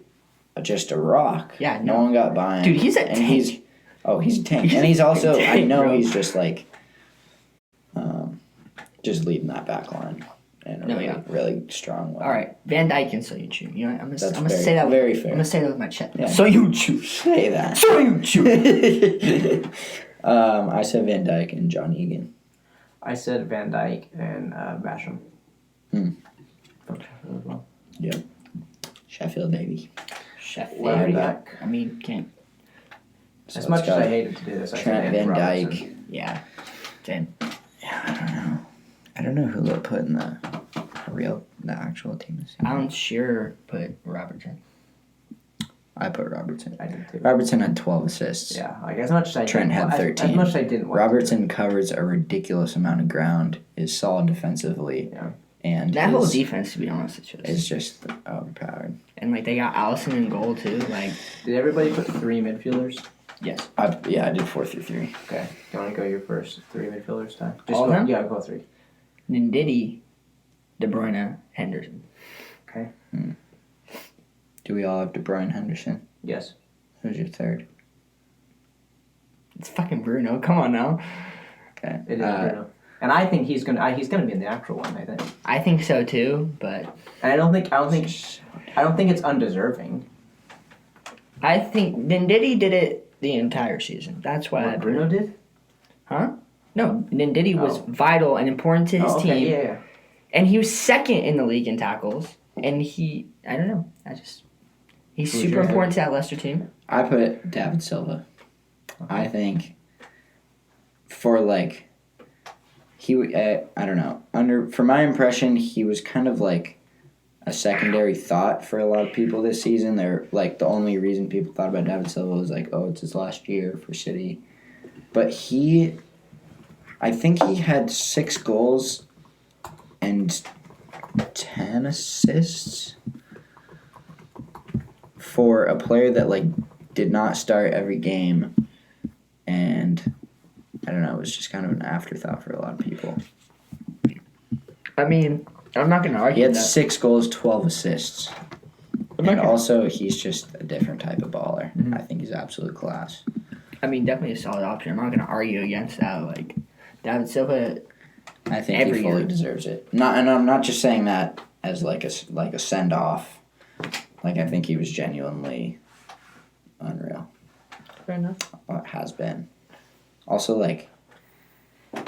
just a rock. Yeah, no no. one got by him. Dude, he's a and tank. he's a tank, and he's also I tank, know bro. he's just like, just leading that back line in a No, really, yeah. really strong way. All right, Van Dyke and So Young-Chu. You know, what? I'm That's gonna very- say that. very fair. I'm gonna say that with my chest. Yeah. So Young-Chu. Say that. So Young-Chu. I said Van Dyke and John Egan. I said Van Dyke and Basham. Hmm. From Sheffield as well. Yep. Sheffield baby. Sheffield. Left back. I mean, can't. So As it's much as got I hated to do this, I said Trent Andy Van Robertson. Dyke. Yeah. Same. Yeah, I don't know. I don't know who they'll put in the actual team this season. Alan Shearer put Robertson. I put Robertson. I did too. Robertson had 12 assists. Yeah, like as much as I Trent didn't, had 13. As much as I didn't want Robertson covers a ridiculous amount of ground, is solid defensively, Yeah. and That whole is, defense, to be honest, is just overpowered. and like they got Allison in goal too. Like, Did everybody put 3 midfielders? yes. I did 4-3-3. Okay. Do you want to go your first 3 midfielders, Ty? All of go, them? Yeah, go 3. Ndidi, De Bruyne, Henderson. Okay. Do we all have De Bruyne, Henderson? Yes. Who's your third? It's fucking Bruno. Come on now. Okay. It is Bruno. And I think he's gonna be in the actual one. I think. I think so too, but And I don't think it's undeserving. I think Ndidi did it the entire season. That's why I What Bruno did? No, Ndidi was Oh. vital and important to his Oh, okay. team, Yeah. and he was second in the league in tackles. And I don't know, he's Who's super your important to that Leicester team. I put David Silva. I think for like I don't know. For my impression, he was kind of like a secondary thought for a lot of people this season. They're like the only reason people thought about David Silva was like, oh, it's his last year for City. But I think he had 6 goals and 10 assists for a player that like did not start every game, and I don't know, it was just kind of an afterthought for a lot of people. I mean, I'm not gonna He argue had that. 6 goals, 12 assists. And also, he's just a different type of baller. I think he's absolute class. I mean, definitely a solid option. I'm not gonna argue against that. Like David Silva. I think Every he fully year. deserves it. And I'm not just saying that as like a send off. Like I think he was genuinely unreal. Fair enough. Has been. Also, like, I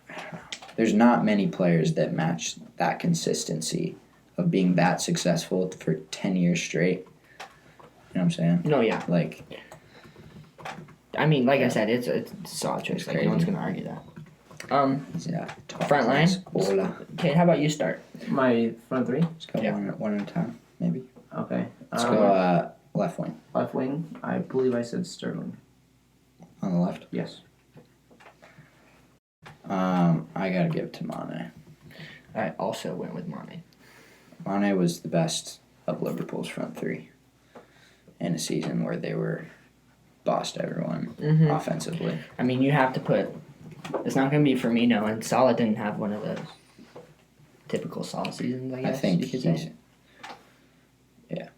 don't know. There's not many players that match that consistency of being that successful for 10 years straight. You know what I'm saying? No, yeah. Like, I mean, like I said, it's a solid choice. It's Like, no one's crazy. gonna argue that. yeah. top Front line? class. Hola. Okay, how about you start? My front 3. Let's go Yeah. one at a time, maybe. Okay. Let's go left wing. Left wing. I believe I said Sterling. On the left. Yes. I gotta give it to Mane. I also went with Mane. Mane was the best of Liverpool's front 3 in a season where they were bossed everyone Mhm. offensively. I mean, you have to put. It's not going to be Firmino, and Salah didn't have one of those typical Salah seasons. I guess I think you could he's. say. Yeah.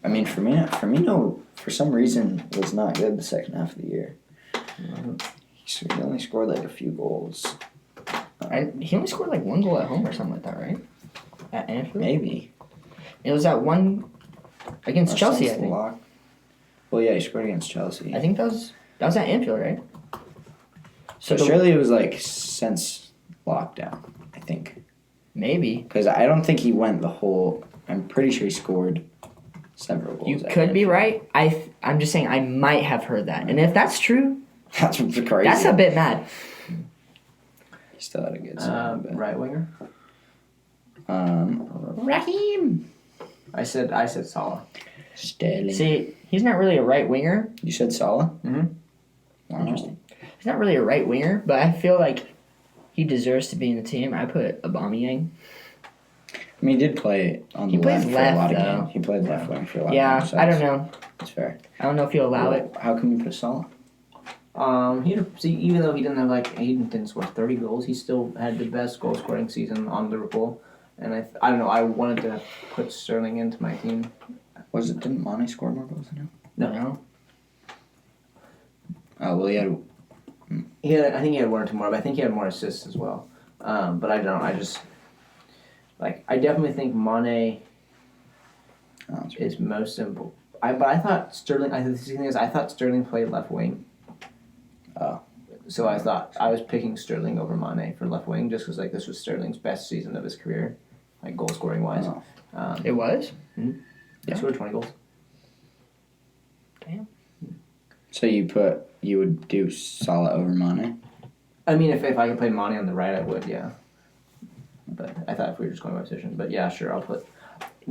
I mean, Firmino, for some reason, was not good the second half of the year. He only scored like a few goals. He only scored like one goal at home or something like that, right? At Anfield. Maybe. It was that one against Or Chelsea, I since think. Well, yeah, he scored against Chelsea. I think that was at Anfield, right? So surely it was like since lockdown, I think. Maybe. Because I don't think he went the whole. I'm pretty sure he scored several goals. You at could be Anfield. right. I'm just saying I might have heard that, and if that's true, That's crazy. that's a bit mad. He still had a good season. but- Right winger. Raheem. I said Salah. Sterling. See, he's not really a right winger. You said Salah? Mm-hmm. Wow. Interesting. He's not really a right winger, but I feel like he deserves to be in the team. I put Aubameyang. I mean, he did play on He the plays left for a lot left, of though. games. He played left wing for a lot Yeah, of games. So I don't know. That's fair. I don't know if he'll allow it. How come you put Salah? Even though he didn't have he didn't score 30 goals, he still had the best goal scoring season on Liverpool. And I don't know. I wanted to put Sterling into my team. Didn't Mane score more goals than him? No. Oh, well, he had. I think he had one or two more, but I think he had more assists as well. But I don't know. I just I definitely think Mane is most simple. But I thought Sterling. The thing is, I thought Sterling played left wing. Oh. So I thought I was picking Sterling over Mane for left wing just because this was Sterling's best season of his career, goal scoring wise. Oh. It was? He scored 20 goals. Damn. So you would do Salah over Mane? I mean, if I could play Mane on the right, I would, yeah. But I thought if we were just going by position. But yeah, sure, I'll put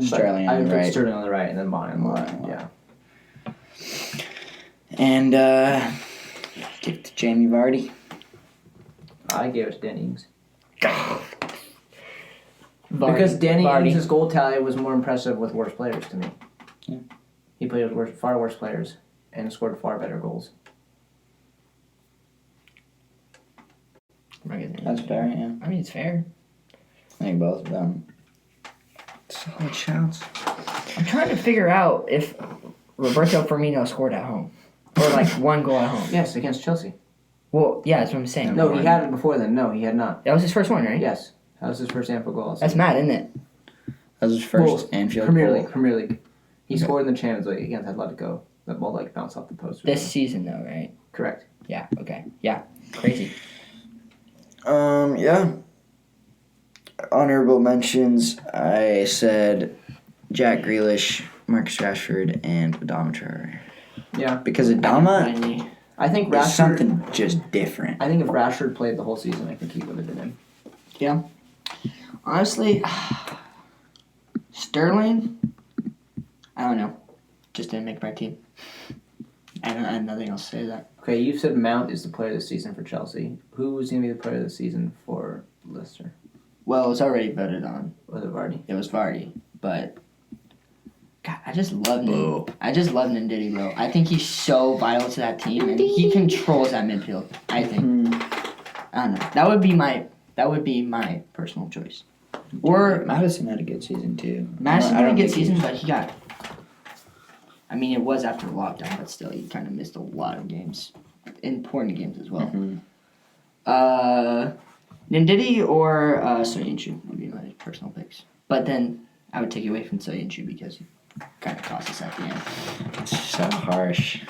Sterling I on would the put right. Sterling on the right and then Mane on the left. Mane. Yeah. And give it to Jamie Vardy. I gave it to Danny Ings. Vardy. Danny Vardy. Ings' goal tally was more impressive with worse players to me. Yeah. He played with far worse players and scored far better goals. That's fair, yeah. I mean, it's fair. I think both of them. Solid shouts. I'm trying to figure out if Roberto Firmino scored at home. Or, one goal at home. Yes, against Chelsea. Well, yeah, that's what I'm saying. No, he had it before then. No, he had not. That was his first one, right? Yes. That was his first Anfield goal. That's mad, isn't it? That was his first Well, Anfield Premier goal. League. He scored in the Champions League against Atletico. That ball bounced off the post. This season, though, right? Correct. Yeah, okay. Yeah, crazy. Yeah. Honorable mentions. I said Jack Grealish, Marcus Rashford, and Adama Traore. Yeah. Because Adama I think is Rashford. something just different. I think if Rashford played the whole season, I think he would have been in. Yeah. Honestly, Sterling, I don't know. Just didn't make my team. I have nothing else to say to that. Okay, you've said Mount is the player of the season for Chelsea. Who was going to be the player of the season for Leicester? Well, it was already voted on. Was it Vardy? It was Vardy, but God, I just love Boo. I just love Ndidi, bro. I think he's so vital to that team, and he controls that midfield. I think. I don't know. That would be my personal choice. Or Madison had a good season too. Madison I had a don't good think he season, was- but he got. I mean, it was after lockdown, but still, he kind of missed a lot of games, important games as well. Mhm. Ndidi or Soyuncu would be my personal picks. But then I would take it away from Soyuncu because he kind of cost us at the end. It's so harsh.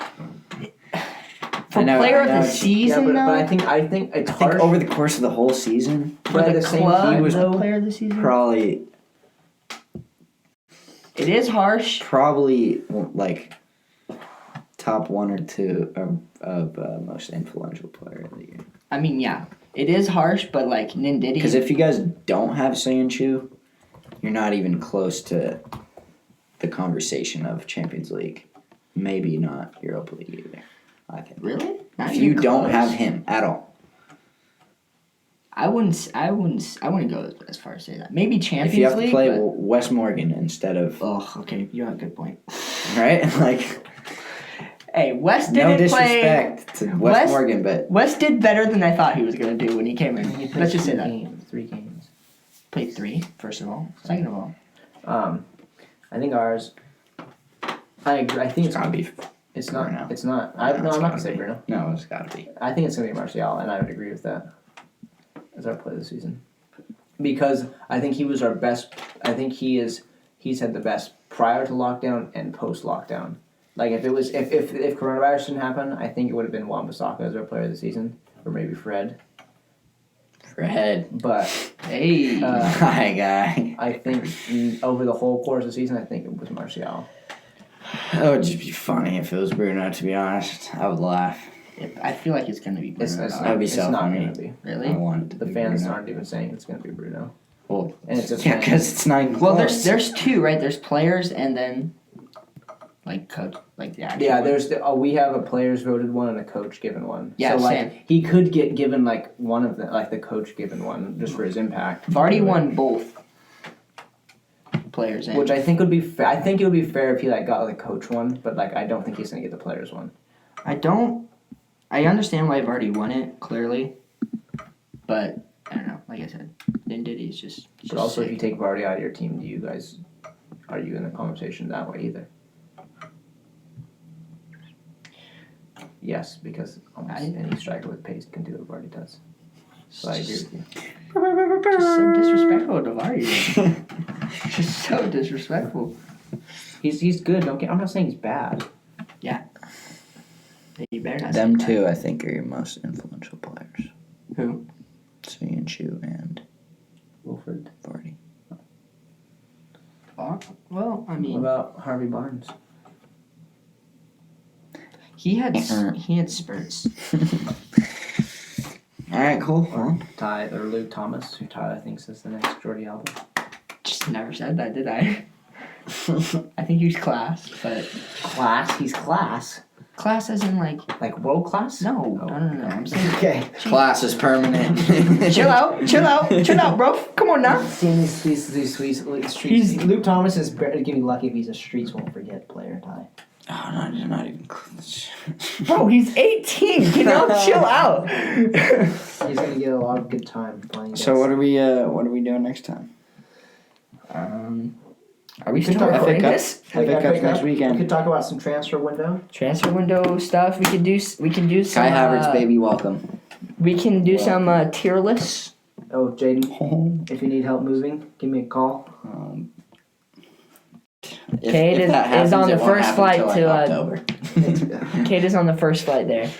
For I know, player I of know. the season, but I though, think it's I think hard. over the course of the whole season, for by the the same- club, he was though, player of the season, probably it is harsh. like top one or two of most influential player of the year. I mean, yeah, it is harsh, but like Ndidi, Because if you guys don't have Soyuncu, you're not even close to the conversation of Champions League. Maybe not Europa League either. I think. really, Not If even you don't close. have him at all, I wouldn't go as far as say that. Maybe Champions if you have to League. play but- Wes Morgan instead of Oh, okay, you have a good point. right, like Hey, West No didn't play. disrespect to West West- Morgan, but West did better than I thought he was going to do when he came in. He played Let's just say 2 that. games, 3 games. Played 3, first of all. Second of all. I think ours. I agree. I think it's gotta be. it's not. Bruno. It's not. No, I'm it's not gotta gonna say be. Bruno. No, it's gotta be. I think it's gonna be Martial, and I would agree with that as our play of the season, because I think he was our best. I think he's had the best prior to lockdown and post lockdown. Like if coronavirus didn't happen, I think it would have been Wan-Bissaka as our player of the season, or maybe Fred. Fred. But Hey. Hi, guy. I think over the whole course of the season, I think it was Martial. That would just be funny if it was Bruno, to be honest. I would laugh. I feel like it's going to be Bruno. That'd be it's so not funny. gonna be. Really? I want it to The be fans Bruno. aren't even saying it's gonna be Bruno. Well, And it's just yeah, because it's not even Well, close. there's 2, right? There's players and then like coach, like the actual Yeah, one. there's we have a players voted one and a coach given one. Yeah, so like same. he could get given like one of the the coach given one just for his impact. Vardy won both players. And Which I think would be fair. I think it would be fair if he got the coach one, but I don't think he's gonna get the players one. I understand why Vardy won it clearly, but I don't know. Like I said, Ndidi is just. But also, if you take Vardy out of your team, are you in the conversation that way either? Yes, because almost any striker with pace can do what Vardy does. So I agree with you. Just so disrespectful to Vardy. Just so disrespectful. He's good. I'm not saying he's bad. You better not. Them say two, I think, are your most influential players. that. Who? Soyuncu and Wilfred. Vardy. Well, I What mean, about Harvey Barnes? he had spurts. All right, cool. Well, Ty or Luke Thomas, who Tyler thinks is the next Jordi Alba. Just never said that, did I? I think he was class, but Class? He's class. class as in like Like world class? no. I'm saying Okay. class is permanent. chill out, bro. Come on now. Seeing these streets. Luke Thomas is getting lucky if he's a streets won't forget player, Ty. Oh, not even close. Bro, he's 18. Can y'all chill out? He's gonna get a lot of good time playing. So what are we doing next time? Are we still FA recording Cup. this? FA Cup's next We weekend. could talk about some transfer window. Transfer window stuff. We can do some. Kai Havertz, baby, welcome. We can do some tier lists. Oh, Jaden, if you need help moving, give me a call. Kate if that is happens, on it the won't first happen flight till, to, October. Kate is on the first flight there.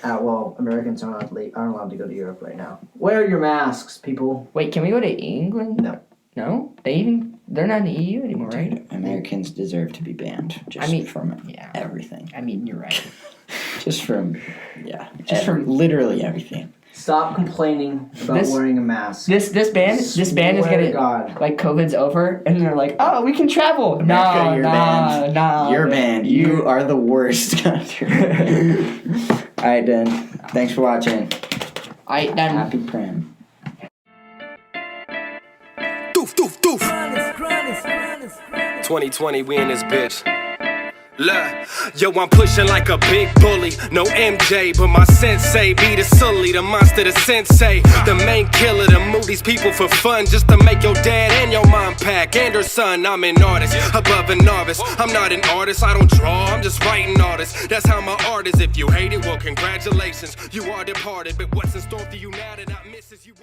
Well, Americans aren't allowed to go to Europe right now. Wear your masks, people. Wait, can we go to England? No. No? They're not in the EU anymore, right? Dude, Americans deserve to be banned. Just from everything. I mean, you're right. Just from from literally everything. Stop complaining about wearing a mask. This band is Swear to gonna God. like COVID's over, and they're like, oh, we can travel. America, you're banned. No, You're banned. You are the worst country. Alright, then. Thanks for watching. Then Happy Prem. Doof, doof, doof. 2020, we in this bitch. Look, yo, I'm pushing like a big bully. No MJ, but my sensei be the sully, the monster, the sensei, the main killer, the move these people for fun, just to make your dad and your mom pack and her son. I'm an artist, above a novice. I'm not an artist, I don't draw, I'm just writing artists. That's how my art is. If you hate it, well, congratulations, you are departed. But what's in store for you now that I misses you?